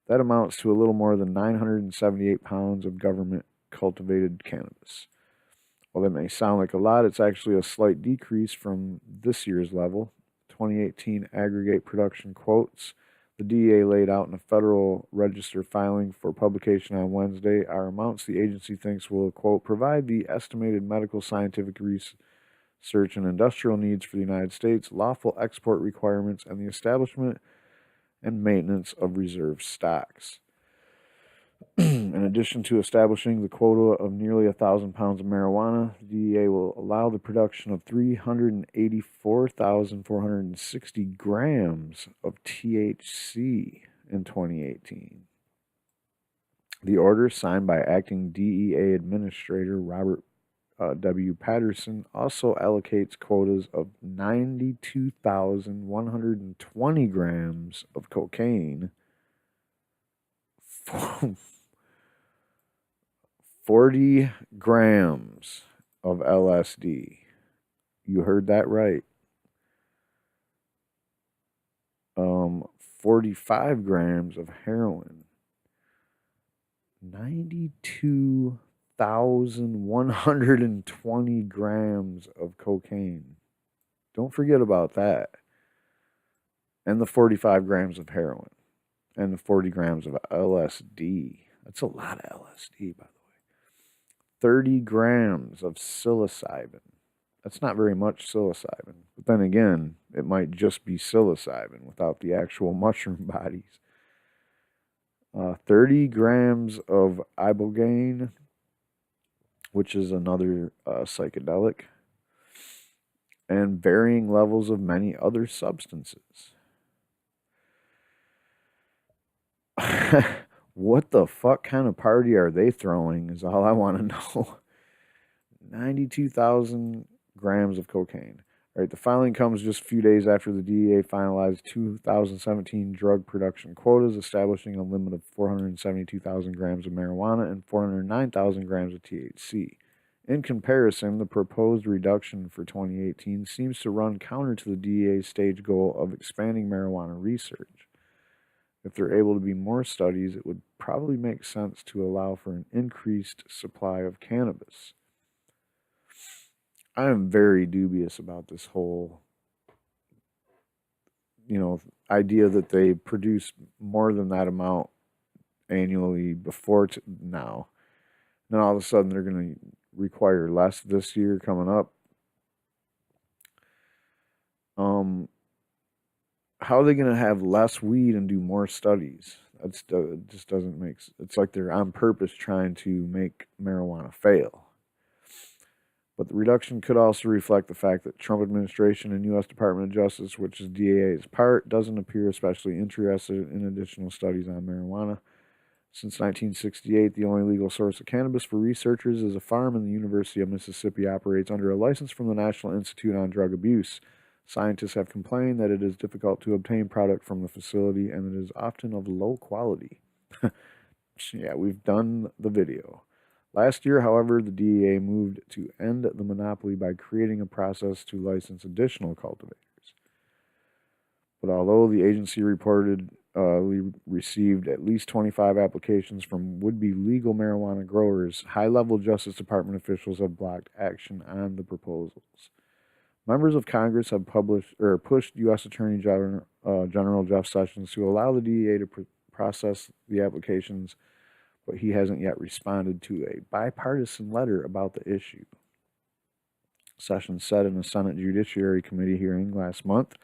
That amounts to a little more than 978 pounds of government-cultivated cannabis. While that may sound like a lot, it's actually a slight decrease from this year's level. 2018 aggregate production quotes the DEA laid out in a Federal Register filing for publication on Wednesday are amounts the agency thinks will, quote, provide the estimated medical, scientific research and industrial needs for the United States, lawful export requirements, and the establishment and maintenance of reserve stocks. In addition to establishing the quota of nearly 1,000 pounds of marijuana, the DEA will allow the production of 384,460 grams of THC in 2018. The order, signed by acting DEA Administrator Robert W. Patterson, also allocates quotas of 92,120 grams of cocaine, 40 grams of LSD. You heard that right. 45 grams of heroin. 92,120 grams of cocaine. Don't forget about that. And the 45 grams of heroin. And the 40 grams of LSD. That's a lot of LSD, by the way. 30 grams of psilocybin. That's not very much psilocybin. But then again, it might just be psilocybin without the actual mushroom bodies. 30 grams of ibogaine, which is another psychedelic, and varying levels of many other substances. What the fuck kind of party are they throwing is all I want to know. 92,000 grams of cocaine. All right, the filing comes just a few days after the DEA finalized 2017 drug production quotas, establishing a limit of 472,000 grams of marijuana and 409,000 grams of THC. In comparison, the proposed reduction for 2018 seems to run counter to the DEA's stage goal of expanding marijuana research. If there are able to be more studies, it would probably make sense to allow for an increased supply of cannabis. I am very dubious about this whole, idea that they produce more than that amount annually before now. Then all of a sudden they're going to require less this year coming up. How are they going to have less weed and do more studies? It just doesn't make sense. It's like they're on purpose trying to make marijuana fail. But the reduction could also reflect the fact that Trump administration and U.S. Department of Justice, which is DEA's part, doesn't appear especially interested in additional studies on marijuana. Since 1968, the only legal source of cannabis for researchers is a farm in the University of Mississippi operates under a license from the National Institute on Drug Abuse. Scientists have complained that it is difficult to obtain product from the facility and it is often of low quality. Yeah, we've done the video. Last year, however, the DEA moved to end the monopoly by creating a process to license additional cultivators. But although the agency received at least 25 applications from would-be legal marijuana growers, high-level Justice Department officials have blocked action on the proposals. Members of Congress have pushed U.S. Attorney General Jeff Sessions to allow the DEA to process the applications, but he hasn't yet responded to a bipartisan letter about the issue. Sessions said in a Senate Judiciary Committee hearing last month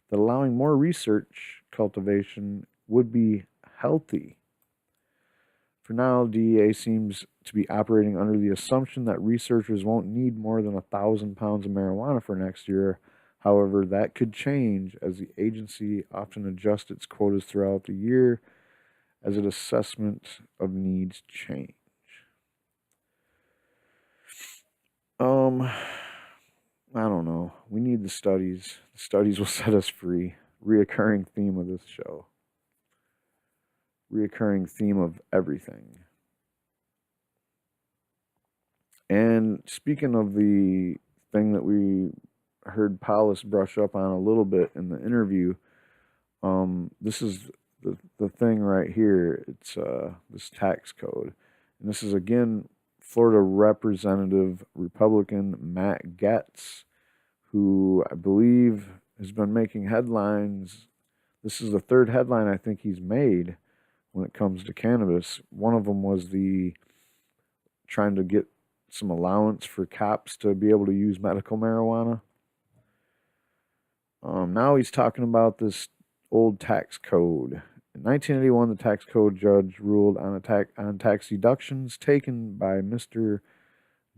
that allowing more research cultivation would be healthy. For now, DEA seems to be operating under the assumption that researchers won't need more than 1,000 pounds of marijuana for next year. However, that could change as the agency often adjusts its quotas throughout the year as an assessment of needs change. I don't know. We need the studies. The studies will set us free. Reoccurring theme of this show. Reoccurring theme of everything. And speaking of the thing that we heard Polis brush up on a little bit in the interview, this is the thing right here. It's this tax code. And this is, again, Florida Representative Republican Matt Gaetz, who I believe has been making headlines. This is the third headline I think he's made when it comes to cannabis. One of them was the trying to get some allowance for cops to be able to use medical marijuana. Now he's talking about this old tax code. In 1981, the tax code judge ruled on tax deductions taken by Mr.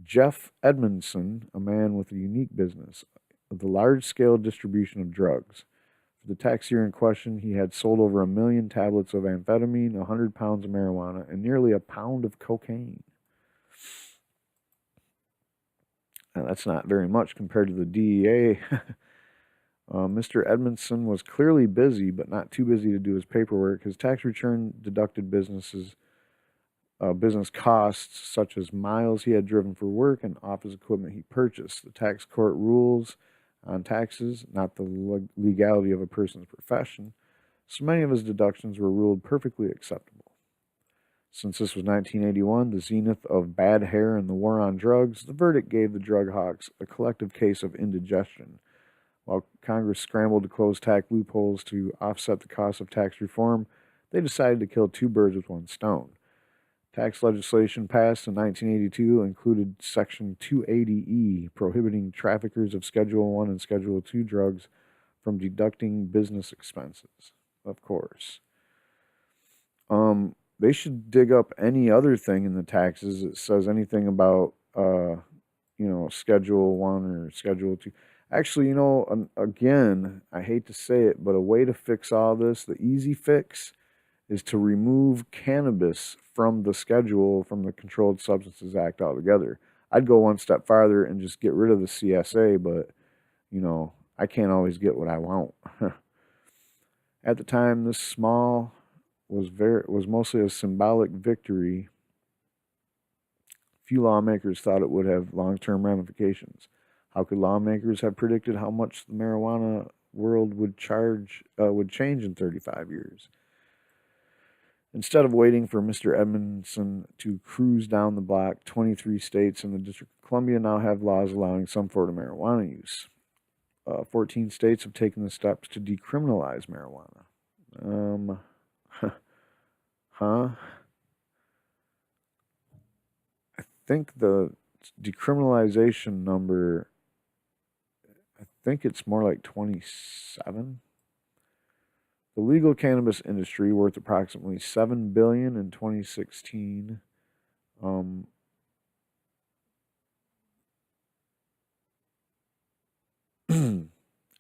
Jeff Edmondson, a man with a unique business of the large-scale distribution of drugs. For the tax year in question, he had sold over 1 million tablets of amphetamine, 100 pounds of marijuana, and nearly a pound of cocaine. Now, that's not very much compared to the DEA. Mr. Edmondson was clearly busy, but not too busy to do his paperwork. His tax return deducted business costs, such as miles he had driven for work and office equipment he purchased. The tax court rules on taxes, not the legality of a person's profession, so many of his deductions were ruled perfectly acceptable. Since this was 1981, the zenith of bad hair and the war on drugs, the verdict gave the drug hawks a collective case of indigestion. While Congress scrambled to close tax loopholes to offset the cost of tax reform, they decided to kill two birds with one stone. Tax legislation passed in 1982 included Section 280E, prohibiting traffickers of Schedule 1 and Schedule 2 drugs from deducting business expenses, of course. They should dig up any other thing in the taxes that says anything about, Schedule 1 or Schedule 2. Actually, again, I hate to say it, but a way to fix all this, the easy fix, is to remove cannabis from the schedule, from the Controlled Substances Act altogether. I'd go one step farther and just get rid of the CSA, but, I can't always get what I want. At the time, this small was mostly a symbolic victory. Few lawmakers thought it would have long-term ramifications. How could lawmakers have predicted how much the marijuana world would change in 35 years? Instead of waiting for Mr. Edmondson to cruise down the block, 23 states and the District of Columbia now have laws allowing some form of marijuana use. 14 states have taken the steps to decriminalize marijuana. I think the decriminalization number, I think it's more like 27. The legal cannabis industry, worth approximately $7 billion in 2016,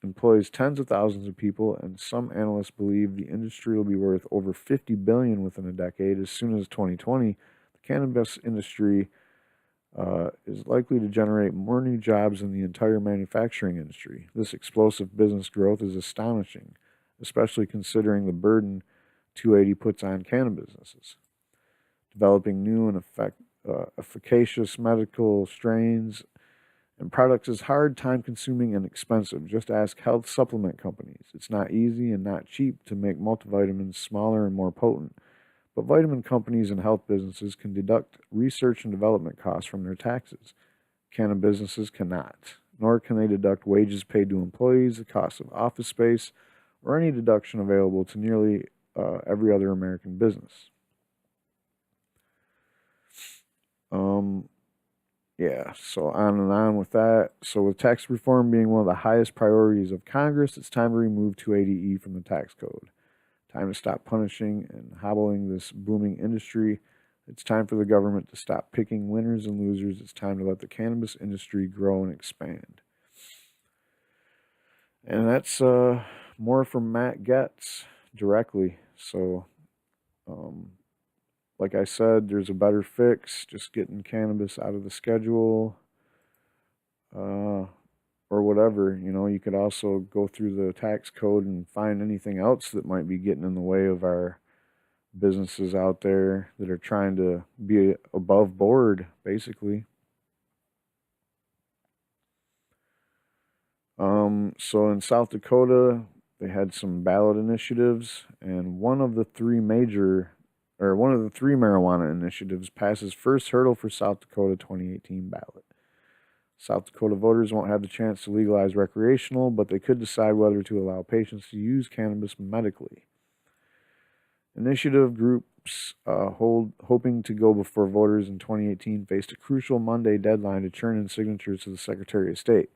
employs tens of thousands of people, and some analysts believe the industry will be worth over $50 billion within a decade. As soon as 2020, the cannabis industry is likely to generate more new jobs than the entire manufacturing industry. This explosive business growth is astonishing, especially considering the burden 280 puts on cannabis businesses. Developing new and efficacious medical strains, and products is hard, time-consuming, and expensive. Just ask health supplement companies. It's not easy and not cheap to make multivitamins smaller and more potent, but vitamin companies and health businesses can deduct research and development costs from their taxes. Cannabis businesses cannot, nor can they deduct wages paid to employees, the cost of office space, or any deduction available to nearly every other American business. Yeah, so on and on with that. So with tax reform being one of the highest priorities of Congress, it's time to remove 280E from the tax code. Time to stop punishing and hobbling this booming industry. It's time for the government to stop picking winners and losers. It's time to let the cannabis industry grow and expand. And that's more from Matt Getz directly. So, like I said, there's a better fix, just getting cannabis out of the schedule, or whatever. You know, you could also go through the tax code and find anything else that might be getting in the way of our businesses out there that are trying to be above board, basically. So in South Dakota, they had some ballot initiatives, and one of the three marijuana initiatives passes first hurdle for South Dakota 2018 ballot. South Dakota voters won't have the chance to legalize recreational, but they could decide whether to allow patients to use cannabis medically. Initiative groups hoping to go before voters in 2018 faced a crucial Monday deadline to turn in signatures to the Secretary of State.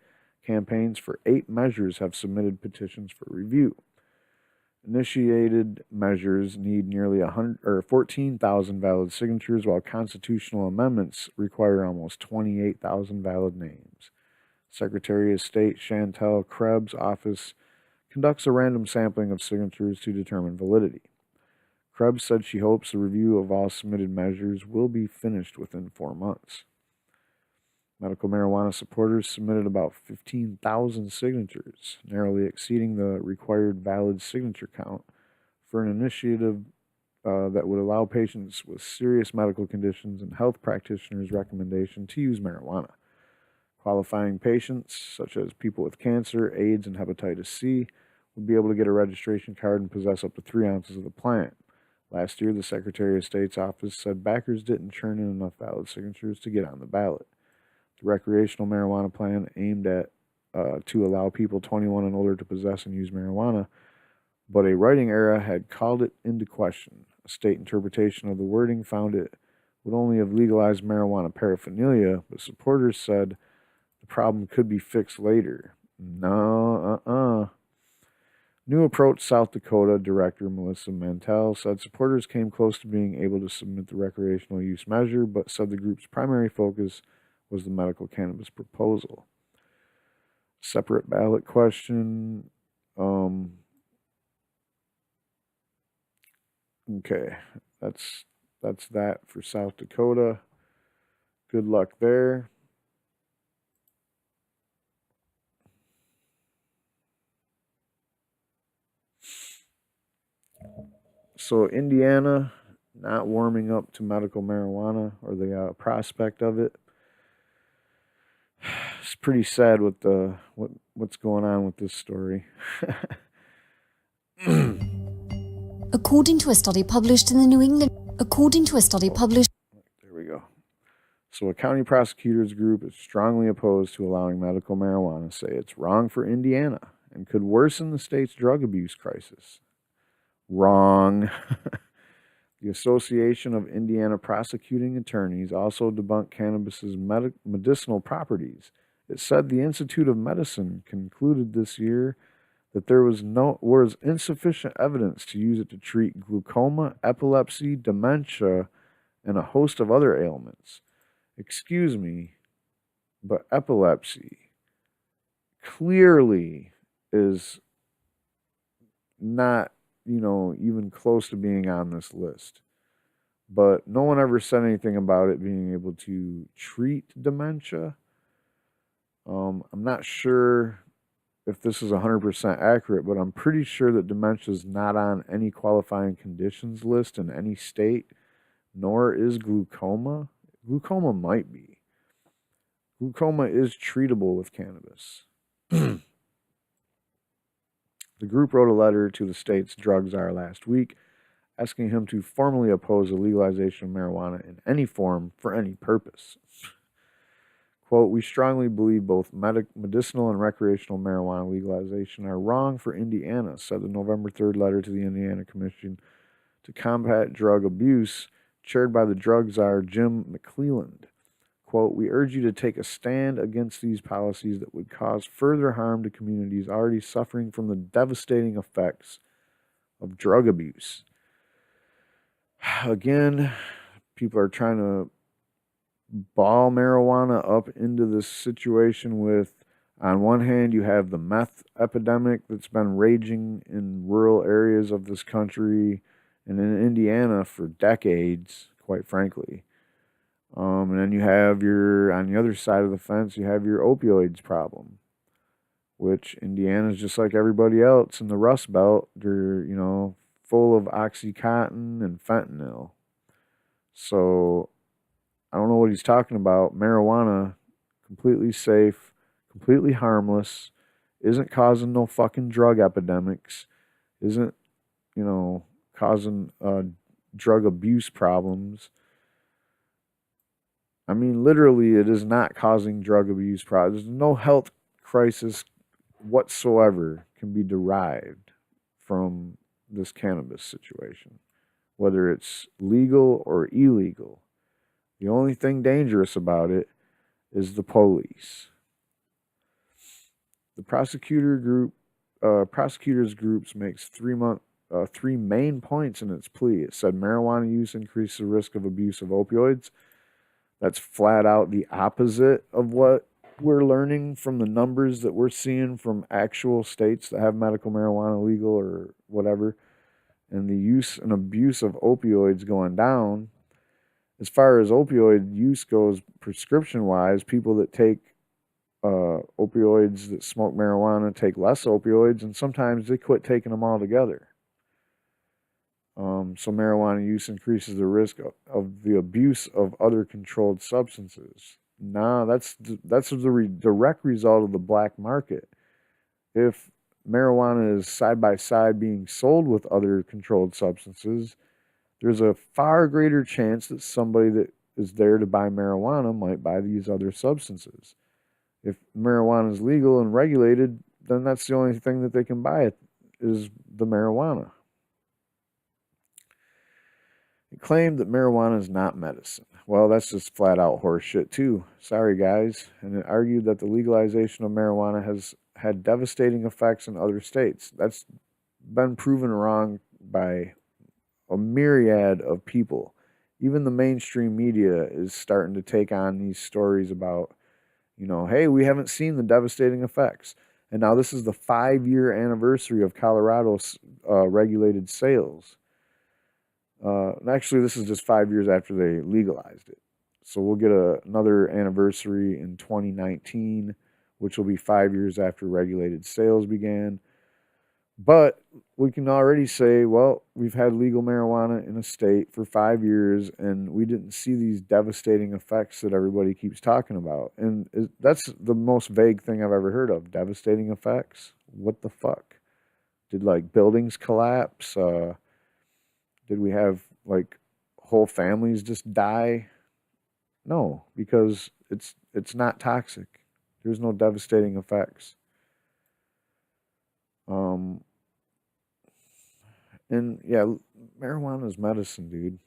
Campaigns for 8 measures have submitted petitions for review. Initiated measures need nearly 14,000 valid signatures, while constitutional amendments require almost 28,000 valid names. Secretary of State Chantel Krebs' office conducts a random sampling of signatures to determine validity. Krebs said she hopes the review of all submitted measures will be finished within 4 months. Medical marijuana supporters submitted about 15,000 signatures, narrowly exceeding the required valid signature count for an initiative that would allow patients with serious medical conditions and health practitioners' recommendation to use marijuana. Qualifying patients, such as people with cancer, AIDS, and hepatitis C, would be able to get a registration card and possess up to 3 ounces of the plant. Last year, the Secretary of State's office said backers didn't turn in enough valid signatures to get on the ballot. The recreational marijuana plan aimed at to allow people 21 and older to possess and use marijuana, but a writing error had called it into question. A state interpretation of the wording found it would only have legalized marijuana paraphernalia, but supporters said the problem could be fixed later. No, New Approach South Dakota Director Melissa Mantell said supporters came close to being able to submit the recreational use measure, but said the group's primary focus was the medical cannabis proposal. Separate ballot question. Okay, that's that for South Dakota. Good luck there. So Indiana, not warming up to medical marijuana or the prospect of it. It's pretty sad with what's going on with this story. According to a study published in the New England, There we go. So a county prosecutors group is strongly opposed to allowing medical marijuana, say it's wrong for Indiana and could worsen the state's drug abuse crisis. Wrong. The Association of Indiana Prosecuting Attorneys also debunked cannabis's medicinal properties. It said the Institute of Medicine concluded this year that there was insufficient evidence to use it to treat glaucoma, epilepsy, dementia, and a host of other ailments. Excuse me, but epilepsy clearly is not, even close to being on this list. But no one ever said anything about it being able to treat dementia. I'm not sure if this is 100% accurate, but I'm pretty sure that dementia is not on any qualifying conditions list in any state, nor is glaucoma. Glaucoma might be. Glaucoma is treatable with cannabis. The group wrote a letter to the state's drug czar last week asking him to formally oppose the legalization of marijuana in any form for any purpose. Quote, we strongly believe both medicinal and recreational marijuana legalization are wrong for Indiana, said the November 3rd letter to the Indiana Commission to Combat Drug Abuse, chaired by the drug czar Jim McClelland. Quote, we urge you to take a stand against these policies that would cause further harm to communities already suffering from the devastating effects of drug abuse. Again, people are trying to ball marijuana up into this situation with, on one hand, you have the meth epidemic that's been raging in rural areas of this country and in Indiana for decades, quite frankly. And then you have on the other side of the fence, you have your opioids problem, which Indiana's just like everybody else in the Rust Belt. They're, full of Oxycontin and fentanyl. So I don't know what he's talking about. Marijuana, completely safe, completely harmless, isn't causing no fucking drug epidemics, isn't, causing drug abuse problems. I mean, literally, it is not causing drug abuse problems. There's no health crisis whatsoever can be derived from this cannabis situation, whether it's legal or illegal. The only thing dangerous about it is the police. The prosecutors groups makes 3 main points in its plea. It said marijuana use increases the risk of abuse of opioids. That's flat out the opposite of what we're learning from the numbers that we're seeing from actual states that have medical marijuana legal or whatever, and the use and abuse of opioids going down. As far as opioid use goes, prescription-wise, people that take opioids, that smoke marijuana, take less opioids, and sometimes they quit taking them altogether. So marijuana use increases the risk of the abuse of other controlled substances. Nah, that's the direct result of the black market. If marijuana is side by side being sold with other controlled substances, there's a far greater chance that somebody that is there to buy marijuana might buy these other substances. If marijuana is legal and regulated, then that's the only thing that they can buy is the marijuana. It claimed that marijuana is not medicine. Well, that's just flat out horse shit too. Sorry, guys. And it argued that the legalization of marijuana has had devastating effects in other states. That's been proven wrong by a myriad of people. Even the mainstream media is starting to take on these stories about, hey, we haven't seen the devastating effects. And now this is the 5-year anniversary of Colorado's regulated sales. Actually, this is just 5 years after they legalized it. So we'll get another anniversary in 2019, which will be 5 years after regulated sales began. But we can already say, well, we've had legal marijuana in a state for 5 years, and we didn't see these devastating effects that everybody keeps talking about. And that's the most vague thing I've ever heard of. Devastating effects? What the fuck? Did, buildings collapse? Did we have, whole families just die? No, because it's not toxic. There's no devastating effects. And yeah, marijuana is medicine, dude.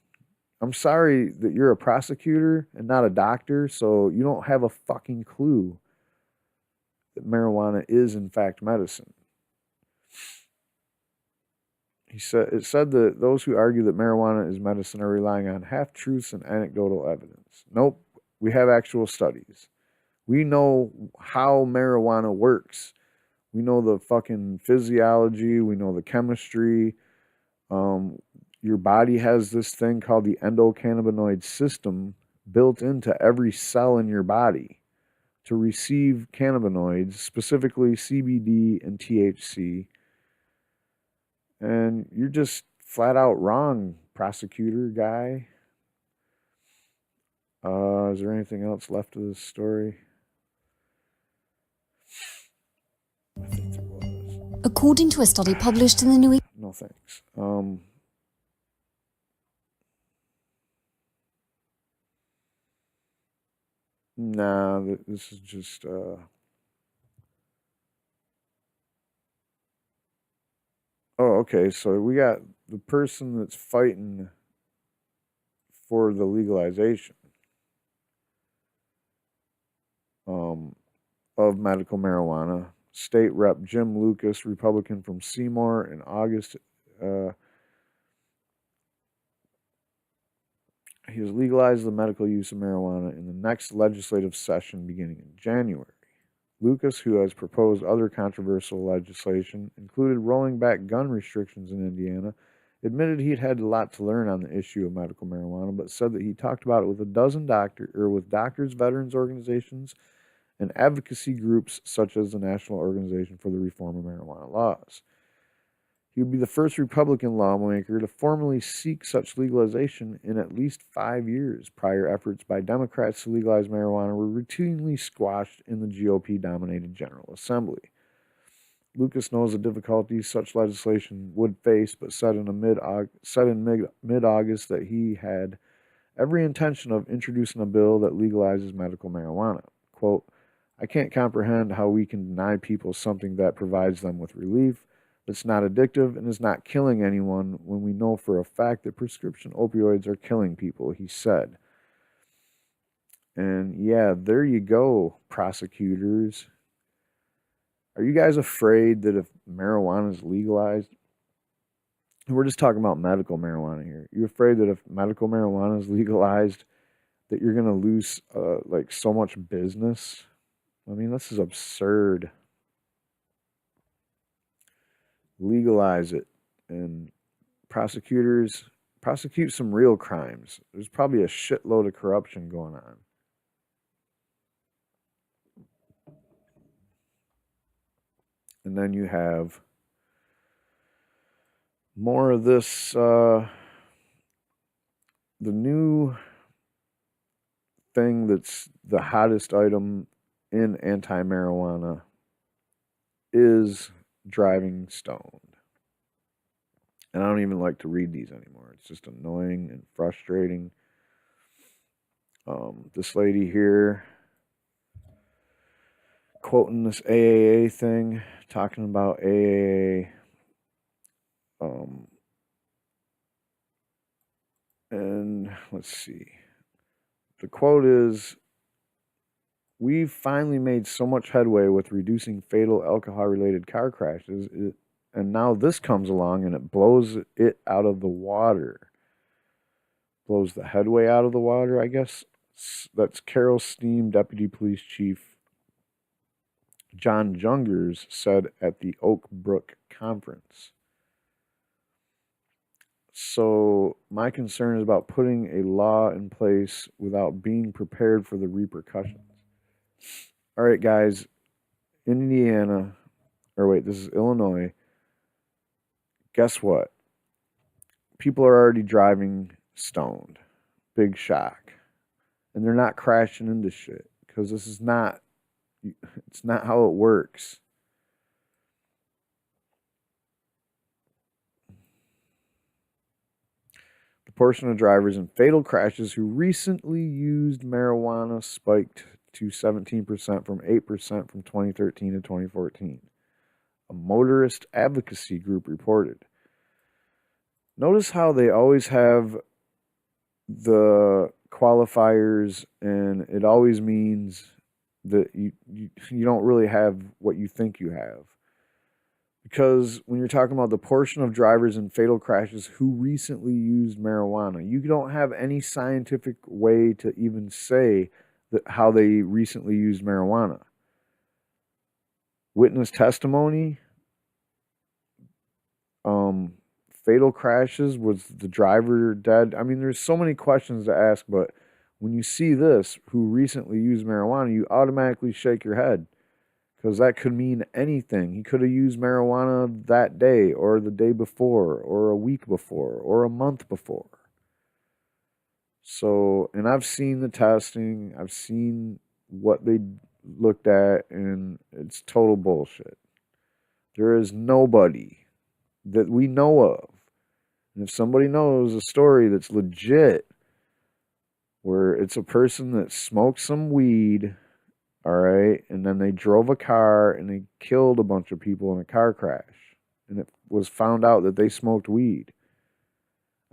I'm sorry that you're a prosecutor and not a doctor, so you don't have a fucking clue that marijuana is in fact medicine. It said that those who argue that marijuana is medicine are relying on half-truths and anecdotal evidence. Nope, we have actual studies. We know how marijuana works. We know the fucking physiology. We know the chemistry. Your body has this thing called the endocannabinoid system built into every cell in your body to receive cannabinoids, specifically CBD and THC. And you're just flat out wrong, prosecutor guy. Is there anything else left of this story? I think there was. According to a study published in the New No thanks. Nah, this is just Oh, okay. So we got the person that's fighting for the legalization of medical marijuana. State Rep Jim Lucas, Republican from Seymour, in August. He has legalized the medical use of marijuana in the next legislative session beginning in January. Lucas, who has proposed other controversial legislation, included rolling back gun restrictions in Indiana, admitted he'd had a lot to learn on the issue of medical marijuana, but said that he talked about it with with doctors, veterans organizations, and advocacy groups such as the National Organization for the Reform of Marijuana Laws. He would be the first Republican lawmaker to formally seek such legalization in at least 5 years. Prior efforts by Democrats to legalize marijuana were routinely squashed in the GOP-dominated General Assembly. Lucas knows the difficulties such legislation would face, but said in mid-August that he had every intention of introducing a bill that legalizes medical marijuana. Quote, I can't comprehend how we can deny people something that provides them with relief, that's not addictive, and is not killing anyone when we know for a fact that prescription opioids are killing people, he said. And yeah, there you go, prosecutors. Are you guys afraid that if marijuana is legalized, and we're just talking about medical marijuana here, you afraid that if medical marijuana is legalized, that you're going to lose like so much business? I mean, this is absurd. Legalize it and prosecute some real crimes. There's probably a shitload of corruption going on. And then you have more of this, the new thing that's the hottest item in anti-marijuana is driving stoned. And I don't even like to read these anymore. It's just annoying and frustrating. This lady here quoting this AAA thing, talking about AAA. And let's see. The quote is, we've finally made so much headway with reducing fatal alcohol-related car crashes, and now this comes along and it blows it out of the water. Blows the headway out of the water, I guess. That's Carroll Steam Deputy Police Chief John Jungers said at the Oak Brook Conference. So my concern is about putting a law in place without being prepared for the repercussions. All right, guys, Indiana, or wait, this is Illinois. Guess what? People are already driving stoned. Big shock. And they're not crashing into shit because this is not, it's not how it works. The portion of drivers in fatal crashes who recently used marijuana spiked to 17% from 8% from 2013 to 2014. A motorist advocacy group reported. Notice how they always have the qualifiers, and it always means that you don't really have what you think you have. Because when you're talking about the portion of drivers in fatal crashes who recently used marijuana, you don't have any scientific way to even say that how they recently used marijuana. Witness testimony, fatal crashes, was the driver dead? I mean, there's so many questions to ask, but when you see this, who recently used marijuana, you automatically shake your head because that could mean anything. He could have used marijuana that day or the day before or a week before or a month before. So, and I've seen the testing, I've seen what they looked at, and it's total bullshit. There is nobody that we know of, and if somebody knows a story that's legit, where it's a person that smoked some weed, all right, and then they drove a car and they killed a bunch of people in a car crash, and it was found out that they smoked weed.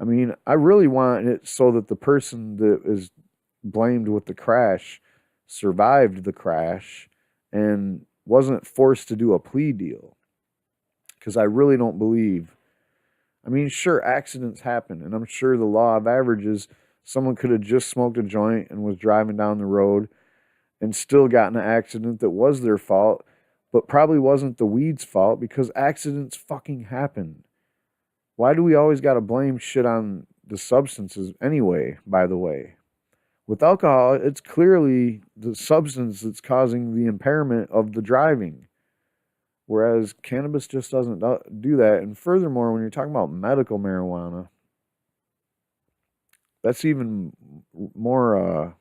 I mean, I really want it so that the person that is blamed with the crash survived the crash and wasn't forced to do a plea deal. Because I really don't believe. I mean, sure, accidents happen, and I'm sure the law of averages, someone could have just smoked a joint and was driving down the road and still got in an accident that was their fault, but probably wasn't the weed's fault, because accidents fucking happen. Why do we always got to blame shit on the substances anyway, by the way? With alcohol, it's clearly the substance that's causing the impairment of the driving. Whereas cannabis just doesn't do that. And furthermore, when you're talking about medical marijuana, that's even more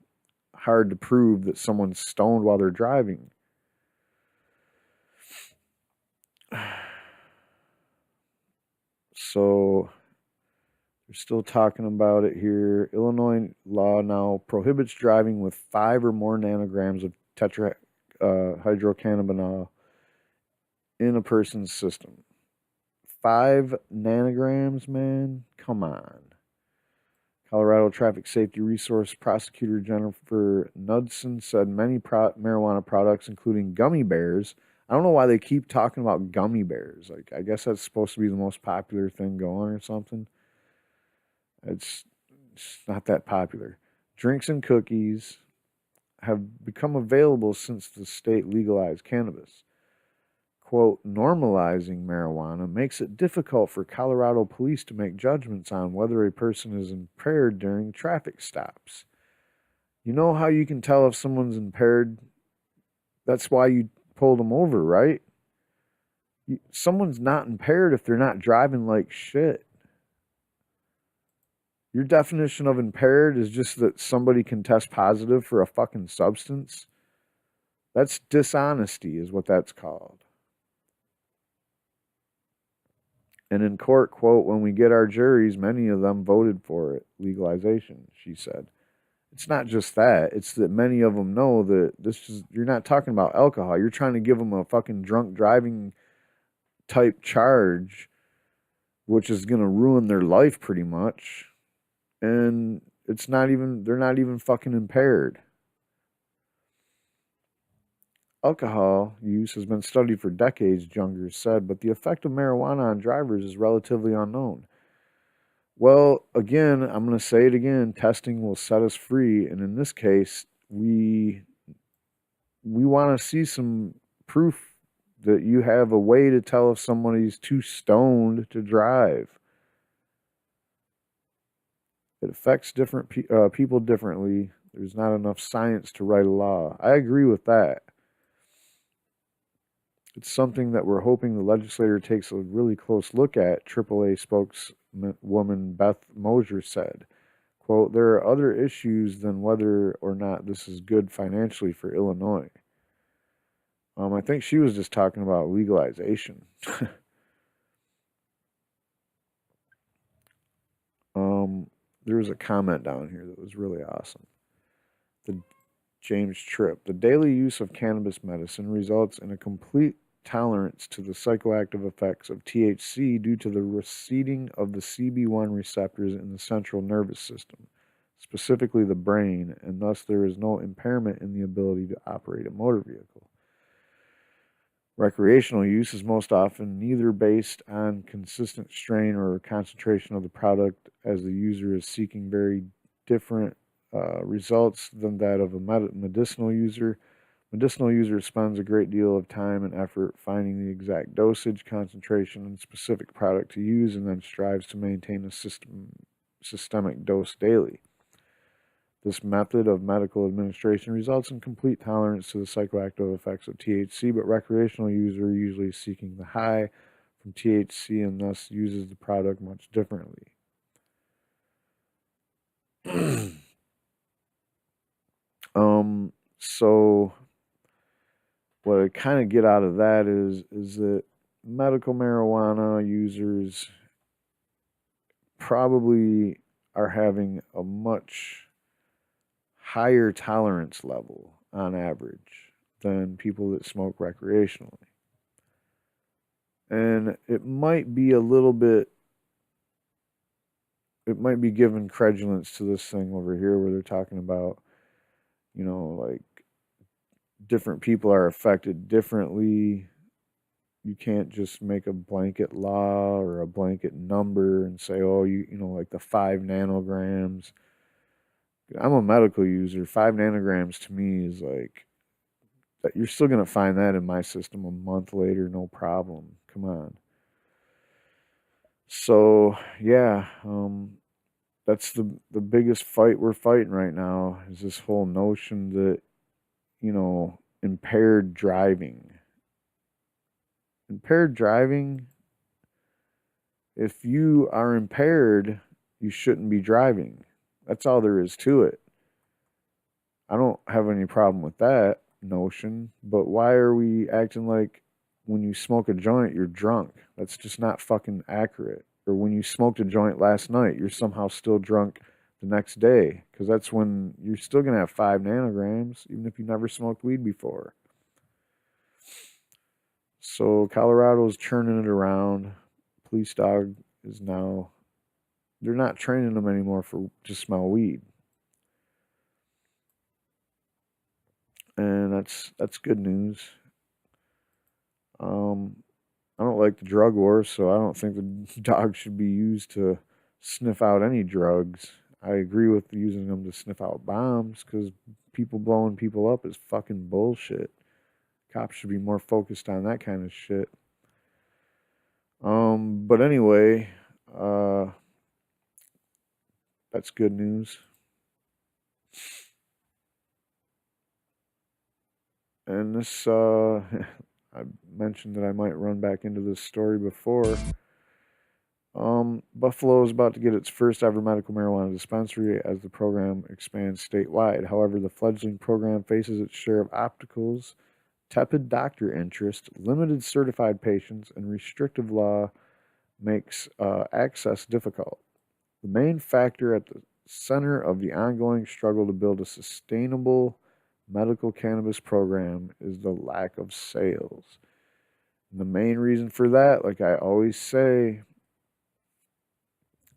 hard to prove that someone's stoned while they're driving. So they're still talking about it here. Illinois law now prohibits driving with 5 or more nanograms of tetrahydrocannabinol in a person's system. 5 nanograms, man? Come on. Colorado Traffic Safety Resource Prosecutor Jennifer Knudsen said many marijuana products, including gummy bears. I don't know why they keep talking about gummy bears. Like, I guess that's supposed to be the most popular thing going or something. It's not that popular. Drinks and cookies have become available since the state legalized cannabis. Quote, normalizing marijuana makes it difficult for Colorado police to make judgments on whether a person is impaired during traffic stops. You know how you can tell if someone's impaired? That's why you pulled them over, right? Someone's not impaired if they're not driving like shit. Your definition of impaired is just that somebody can test positive for a fucking substance. That's dishonesty is what that's called. And in court, quote, when we get our juries, many of them voted for it, legalization, she said. It's not just that. It's that many of them know that you're not talking about alcohol. You're trying to give them a fucking drunk driving type charge, which is going to ruin their life pretty much. And they're not even fucking impaired. Alcohol use has been studied for decades, Junger said, but the effect of marijuana on drivers is relatively unknown. Well, again, I'm going to say it again, testing will set us free, and in this case, we want to see some proof that you have a way to tell if somebody's too stoned to drive. It affects different people differently. There's not enough science to write a law. I agree with that. It's something that we're hoping the legislature takes a really close look at, AAA spokeswoman Beth Mosier said. Quote, there are other issues than whether or not this is good financially for Illinois. I think she was just talking about legalization. There was a comment down here that was really awesome. James Tripp. The daily use of cannabis medicine results in a complete tolerance to the psychoactive effects of THC due to the receding of the CB1 receptors in the central nervous system, specifically the brain, and thus there is no impairment in the ability to operate a motor vehicle. Recreational use is most often neither based on consistent strain or concentration of the product, as the user is seeking very different results than that of a medicinal user. Medicinal user spends a great deal of time and effort finding the exact dosage, concentration, and specific product to use, and then strives to maintain a systemic dose daily. This method of medical administration results in complete tolerance to the psychoactive effects of THC, but recreational user usually is seeking the high from THC and thus uses the product much differently. So what I kind of get out of that is that medical marijuana users probably are having a much higher tolerance level on average than people that smoke recreationally. And it might be a little bit, it might be giving credulence to this thing over here where they're talking about, like different people are affected differently. You can't just make a blanket law or a blanket number and say, oh, like the 5 nanograms. I'm a medical user. 5 nanograms to me is like, that you're still going to find that in my system a month later, no problem. Come on. So, yeah, that's the biggest fight we're fighting right now is this whole notion that, impaired driving. Impaired driving, if you are impaired, you shouldn't be driving. That's all there is to it. I don't have any problem with that notion, but why are we acting like when you smoke a joint, you're drunk? That's just not fucking accurate. Or when you smoked a joint last night, you're somehow still drunk the next day, because that's when you're still going to have 5 nanograms, even if you never smoked weed before. So Colorado's churning it around. Police dog is now, they're not training them anymore to smell weed. And that's good news. I don't like the drug war, so I don't think the dog should be used to sniff out any drugs. I agree with using them to sniff out bombs, because people blowing people up is fucking bullshit. Cops should be more focused on that kind of shit. But anyway, that's good news. And this, I mentioned that I might run back into this story before. Buffalo is about to get its first ever medical marijuana dispensary as the program expands statewide. However, the fledgling program faces its share of obstacles, tepid doctor interest, limited certified patients, and restrictive law makes access difficult. The main factor at the center of the ongoing struggle to build a sustainable medical cannabis program is the lack of sales. And the main reason for that, like I always say,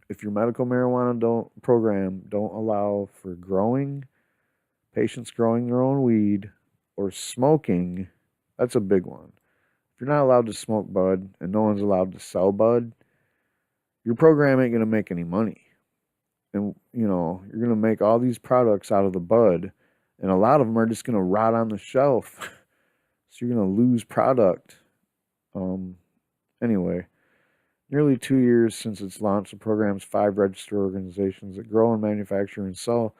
if your medical marijuana program don't allow for patients growing their own weed, or smoking, that's a big one. If you're not allowed to smoke bud and no one's allowed to sell bud, your program ain't going to make any money. And, you're going to make all these products out of the bud, and a lot of them are just going to rot on the shelf. So you're going to lose product. Anyway, nearly 2 years since its launch, the program's 5 registered organizations that grow and manufacture and sell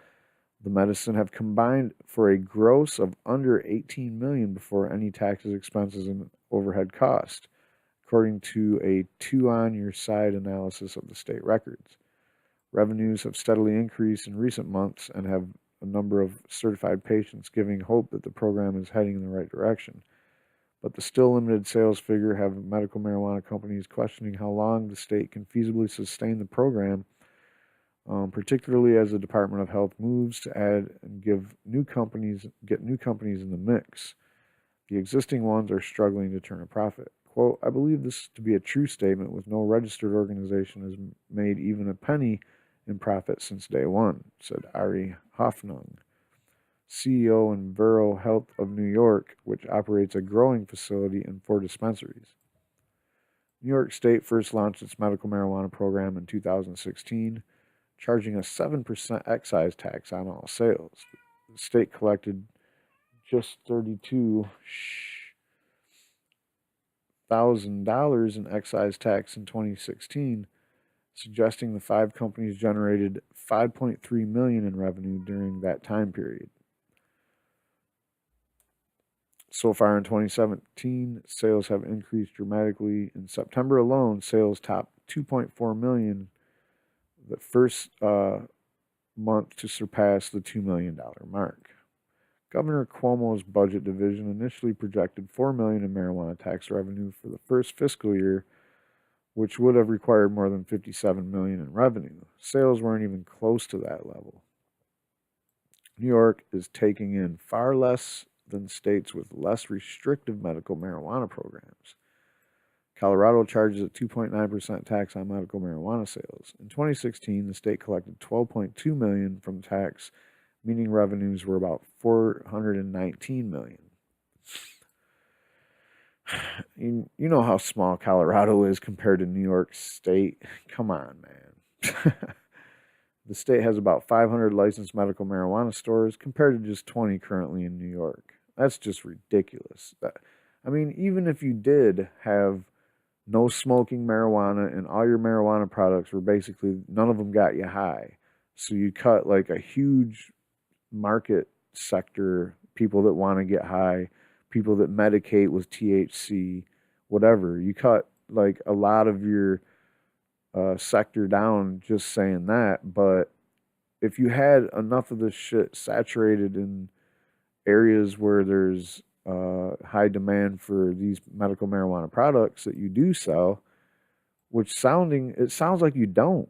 the medicine have combined for a gross of under $18 million before any taxes, expenses, and overhead cost, according to a 2-on-your-side analysis of the state records. Revenues have steadily increased in recent months and have a number of certified patients, giving hope that the program is heading in the right direction. But the still limited sales figure have medical marijuana companies questioning how long the state can feasibly sustain the program, particularly as the Department of Health moves to add and get new companies in the mix. The existing ones are struggling to turn a profit. Quote, I believe this to be a true statement, with no registered organization has made even a penny in profit since day one, said Ari Hoffnung, CEO in Vero Health of New York, which operates a growing facility and 4 dispensaries. New York State first launched its medical marijuana program in 2016, charging a 7% excise tax on all sales. The state collected just $32,000 in excise tax in 2016, suggesting the 5 companies generated $5.3 million in revenue during that time period. So far in 2017, sales have increased dramatically. In September alone, sales topped $2.4 million, the first month to surpass the $2 million mark. Governor Cuomo's budget division initially projected $4 million in marijuana tax revenue for the first fiscal year, which would have required more than $57 million in revenue. Sales weren't even close to that level. New York is taking in far less than states with less restrictive medical marijuana programs. Colorado charges a 2.9% tax on medical marijuana sales. In 2016, the state collected $12.2 million from tax, meaning revenues were about $419 million. You know how small Colorado is compared to New York State. Come on, man. The state has about 500 licensed medical marijuana stores compared to just 20 currently in New York. That's just ridiculous. Even if you did have no smoking marijuana and all your marijuana products were basically, none of them got you high. So you cut like a huge market sector, people that want to get high, people that medicate with THC, whatever. You cut like a lot of your sector down just saying that. But if you had enough of this shit saturated in areas where there's high demand for these medical marijuana products that you do sell, it sounds like you don't.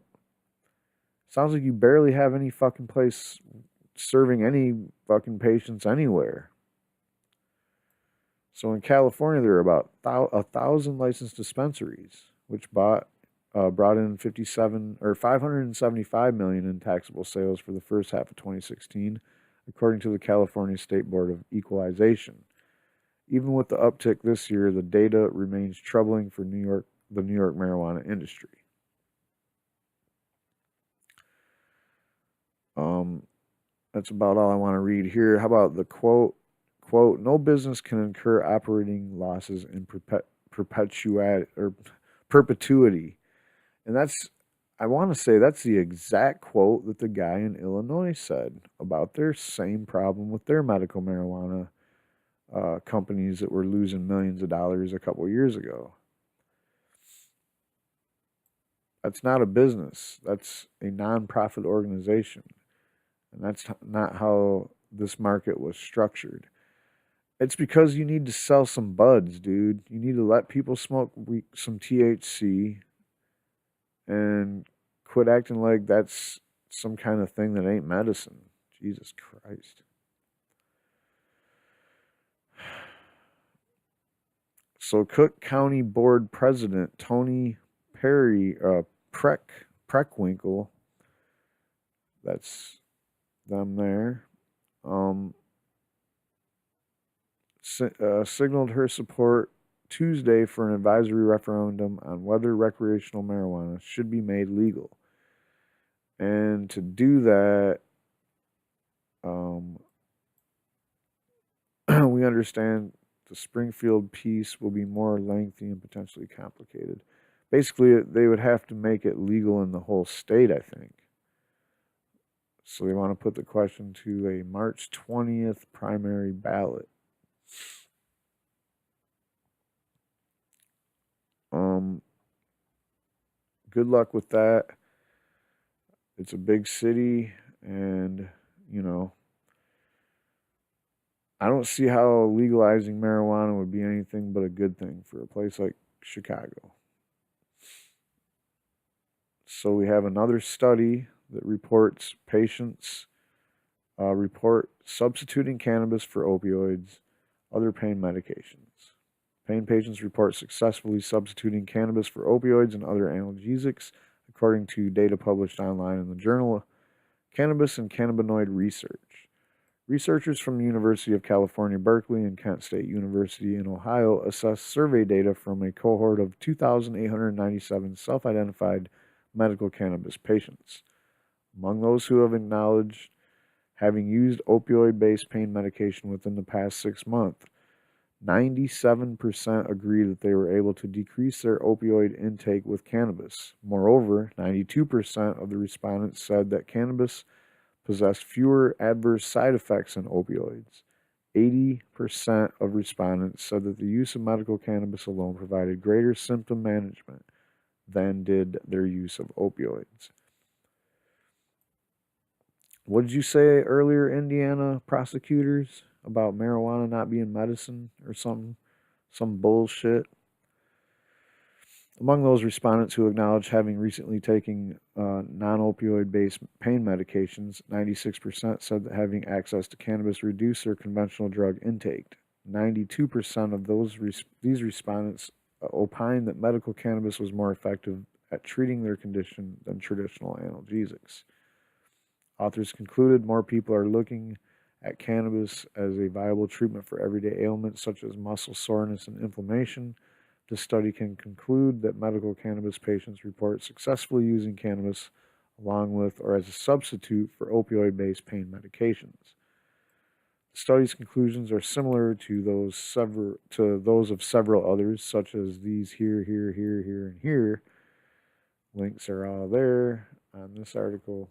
Sounds like you barely have any fucking place serving any fucking patients anywhere. So in California, there are about 1,000 licensed dispensaries, which brought in $575 million in taxable sales for the first half of 2016, according to the California State Board of Equalization. Even with the uptick this year, the data remains troubling for the New York marijuana industry. That's about all I want to read here. How about the quote, no business can incur operating losses in perpetuity. And I want to say that's the exact quote that the guy in Illinois said about their same problem with their medical marijuana companies that were losing millions of dollars a couple years ago. That's not a business. That's a nonprofit organization. And that's not how this market was structured. It's because you need to sell some buds, dude. You need to let people smoke some THC and quit acting like that's some kind of thing that ain't medicine. Jesus Christ. So Cook County Board President Tony Preckwinkle, that's them there, signaled her support Tuesday for an advisory referendum on whether recreational marijuana should be made legal. And to do that, we understand the Springfield piece will be more lengthy and potentially complicated. Basically, they would have to make it legal in the whole state, I think. So they want to put the question to a March 20th primary ballot. Good luck with that. It's a big city, and, I don't see how legalizing marijuana would be anything but a good thing for a place like Chicago. So we have another study that reports patients report substituting cannabis for opioids, other pain medications. Pain patients report successfully substituting cannabis for opioids and other analgesics, according to data published online in the journal Cannabis and Cannabinoid Research. Researchers from the University of California, Berkeley, and Kent State University in Ohio assessed survey data from a cohort of 2,897 self-identified medical cannabis patients. Among those who have acknowledged having used opioid-based pain medication within the past 6 months, 97% agree that they were able to decrease their opioid intake with cannabis. Moreover, 92% of the respondents said that cannabis possessed fewer adverse side effects than opioids. 80% of respondents said that the use of medical cannabis alone provided greater symptom management than did their use of opioids. What did you say earlier, Indiana prosecutors? about marijuana not being medicine or some bullshit. Among those respondents who acknowledged having recently taken non-opioid based pain medications, 96% said that having access to cannabis reduced their conventional drug intake. 92% of these respondents opined that medical cannabis was more effective at treating their condition than traditional analgesics. Authors concluded more people are looking at cannabis as a viable treatment for everyday ailments such as muscle soreness and inflammation. The study can conclude that medical cannabis patients report successfully using cannabis along with or as a substitute for opioid-based pain medications. The study's conclusions are similar to those of several others, such as these here, and here. Links are all there on this article.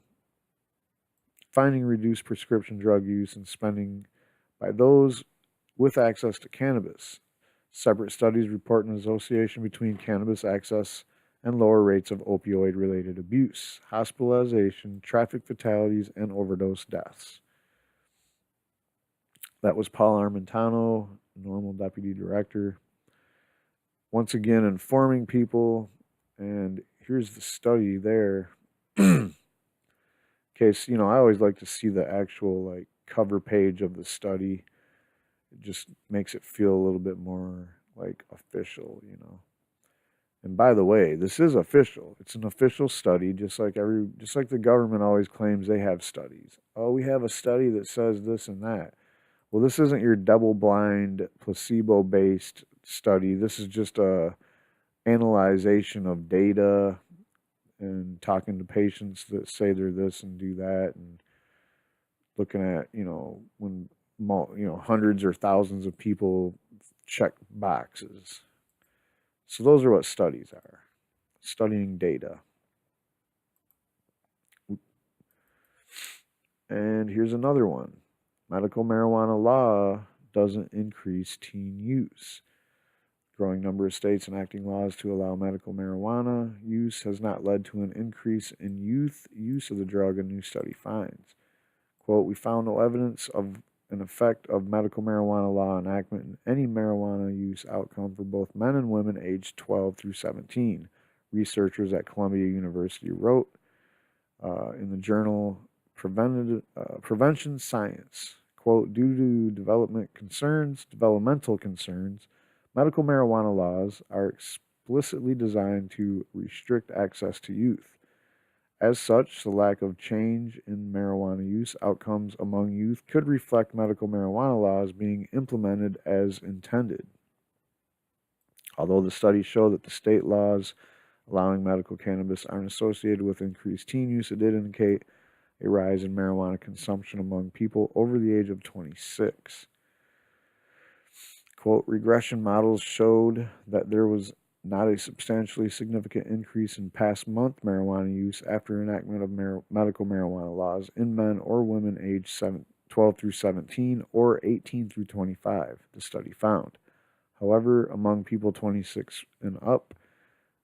Finding reduced prescription drug use and spending by those with access to cannabis. Separate studies report an association between cannabis access and lower rates of opioid-related abuse, hospitalization, traffic fatalities, and overdose deaths. That was Paul Armentano, Normal Deputy Director. Once again, informing people, and here's the study there. Case, I always like to see the actual cover page of the study. It just makes it feel a little bit more official, And by the way, this is official. It's an official study, just like the government always claims they have studies. Oh, we have a study that says this and that. Well, this isn't your double-blind, placebo-based study. This is just a analyzation of data and talking to patients that say they're this and do that, and looking at, when hundreds or thousands of people check boxes. So those are what studies are. Studying data. And here's another one. Medical marijuana law doesn't increase teen use. Growing number of states enacting laws to allow medical marijuana use has not led to an increase in youth use of the drug, a new study finds. Quote, we found no evidence of an effect of medical marijuana law enactment in any marijuana use outcome for both men and women aged 12 through 17. Researchers at Columbia University wrote in the journal Prevention Science. Quote, due to developmental concerns, medical marijuana laws are explicitly designed to restrict access to youth. As such, the lack of change in marijuana use outcomes among youth could reflect medical marijuana laws being implemented as intended. Although the studies show that the state laws allowing medical cannabis aren't associated with increased teen use, it did indicate a rise in marijuana consumption among people over the age of 26. Quote, regression models showed that there was not a substantially significant increase in past month marijuana use after enactment of medical marijuana laws in men or women aged 12 through 17 or 18 through 25, the study found. However, among people 26 and up,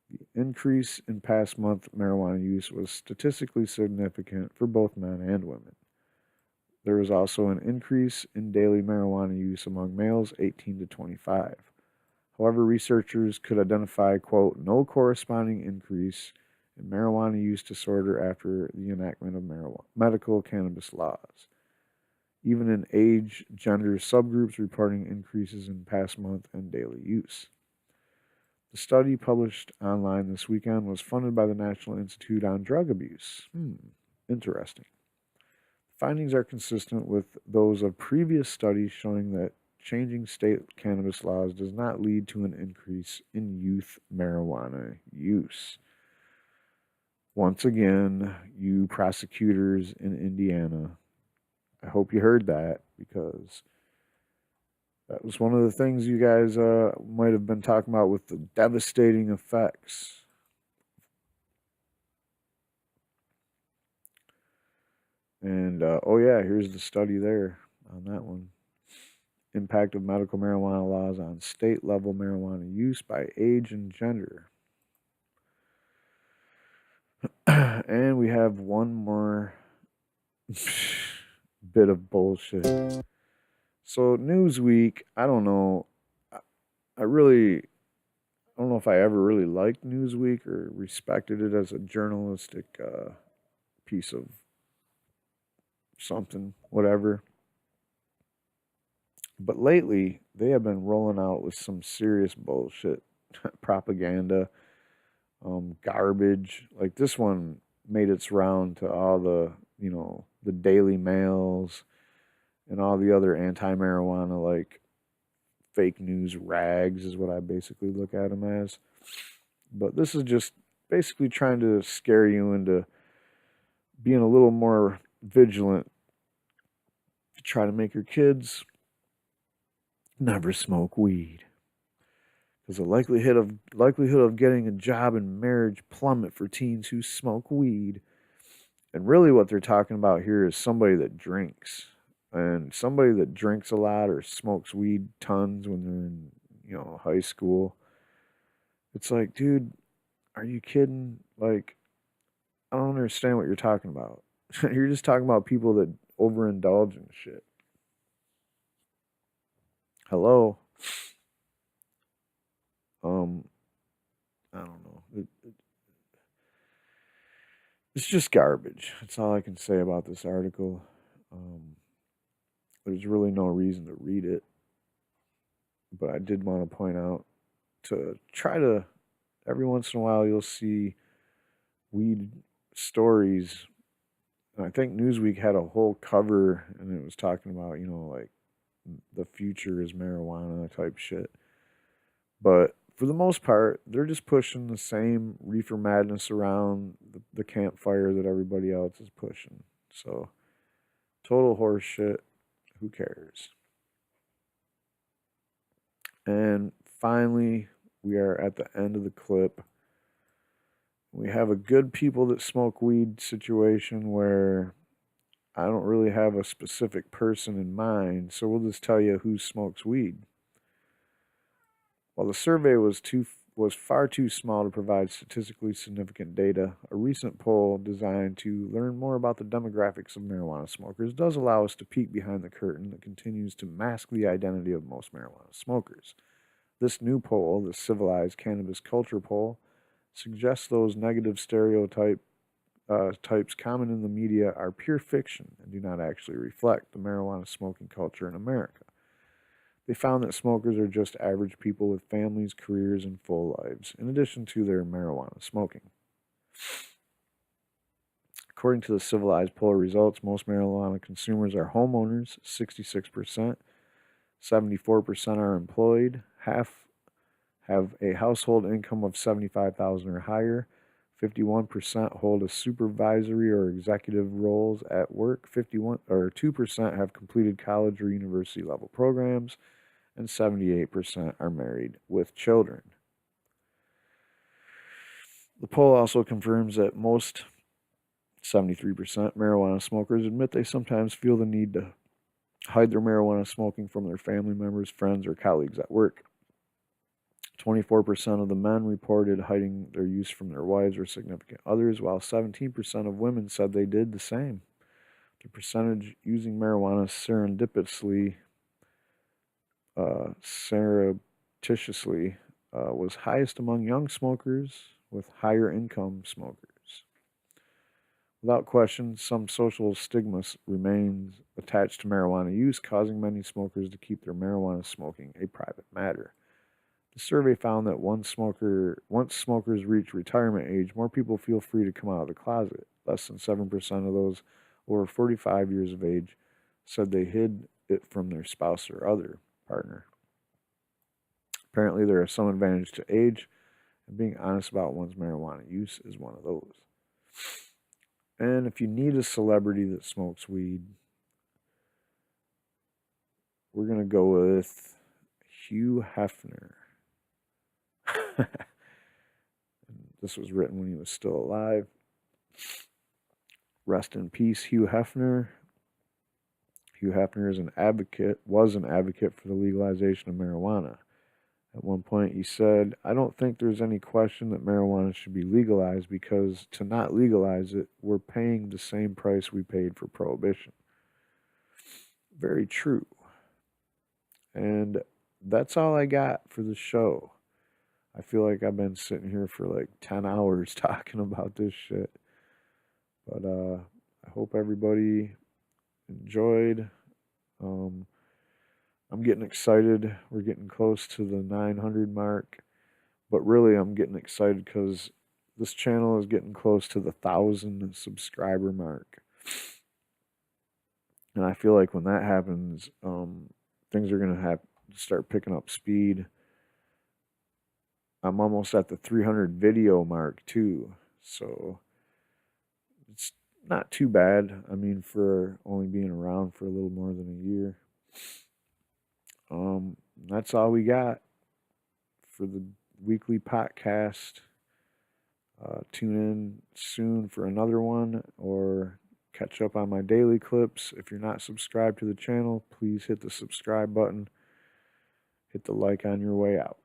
the increase in past month marijuana use was statistically significant for both men and women. There was also an increase in daily marijuana use among males 18 to 25. However, researchers could identify, quote, no corresponding increase in marijuana use disorder after the enactment of medical cannabis laws, even in age, gender subgroups reporting increases in past month and daily use. The study published online this weekend was funded by the National Institute on Drug Abuse. Interesting. Findings are consistent with those of previous studies showing that changing state cannabis laws does not lead to an increase in youth marijuana use. Once again, you prosecutors in Indiana, I hope you heard that, because that was one of the things you guys might have been talking about with the devastating effects. And, oh yeah, here's the study there on that one. Impact of medical marijuana laws on state-level marijuana use by age and gender. And we have one more bit of bullshit. So Newsweek, I don't know. I don't know if I ever really liked Newsweek or respected it as a journalistic piece of something, whatever. But lately, they have been rolling out with some serious bullshit, propaganda, garbage. Like this one made its round to all the, the Daily Mails and all the other anti-marijuana, like fake news rags is what I basically look at them as. But this is just basically trying to scare you into being a little more vigilant to try to make your kids never smoke weed. Because the likelihood of getting a job and marriage plummet for teens who smoke weed. And really what they're talking about here is somebody that drinks. And somebody that drinks a lot or smokes weed tons when they're in, high school. It's like, dude, are you kidding? Like, I don't understand what you're talking about. You're just talking about people that overindulge in shit. Hello? I don't know. It's just garbage. That's all I can say about this article. There's really no reason to read it. But I did want to point out to try to, every once in a while, you'll see weed stories. And I think Newsweek had a whole cover and it was talking about, like the future is marijuana type shit. But for the most part, they're just pushing the same Reefer Madness around the campfire that everybody else is pushing. So, total horse shit. Who cares? And finally, we are at the end of the clip. We have a good people that smoke weed situation where I don't really have a specific person in mind, so we'll just tell you who smokes weed. While the survey was far too small to provide statistically significant data, a recent poll designed to learn more about the demographics of marijuana smokers does allow us to peek behind the curtain that continues to mask the identity of most marijuana smokers. This new poll, the Civilized Cannabis Culture Poll, suggests those negative stereotypes common in the media are pure fiction and do not actually reflect the marijuana smoking culture in America. They found that smokers are just average people with families, careers, and full lives, in addition to their marijuana smoking. According to the Civilized poll results, most marijuana consumers are homeowners, 66%, 74% are employed, half have a household income of $75,000 or higher, 51% hold a supervisory or executive roles at work, 2% have completed college or university level programs, and 78% are married with children. The poll also confirms that most 73% marijuana smokers admit they sometimes feel the need to hide their marijuana smoking from their family members, friends, or colleagues at work. 24% of the men reported hiding their use from their wives or significant others, while 17% of women said they did the same. The percentage using marijuana surreptitiously was highest among young smokers with higher income smokers. Without question, some social stigma remains attached to marijuana use, causing many smokers to keep their marijuana smoking a private matter. The survey found that once smokers reach retirement age, more people feel free to come out of the closet. Less than 7% of those over 45 years of age said they hid it from their spouse or other partner. Apparently, there are some advantages to age, and being honest about one's marijuana use is one of those. And if you need a celebrity that smokes weed, we're going to go with Hugh Hefner. This was written when he was still alive. Rest in peace, Hugh Hefner. Hugh Hefner was an advocate for the legalization of marijuana. At one point he said, "I don't think there's any question that marijuana should be legalized because to not legalize it, we're paying the same price we paid for prohibition." Very true. And that's all I got for the show. I feel like I've been sitting here for like 10 hours talking about this shit. But I hope everybody enjoyed. I'm getting excited. We're getting close to the 900 mark. But really, I'm getting excited because this channel is getting close to the 1,000 subscriber mark. And I feel like when that happens, things are going to have to start picking up speed. I'm almost at the 300 video mark too. So it's not too bad. I mean, for only being around for a little more than a year. That's all we got for the weekly podcast. Tune in soon for another one, or catch up on my daily clips. If you're not subscribed to the channel, please hit the subscribe button. Hit the like on your way out.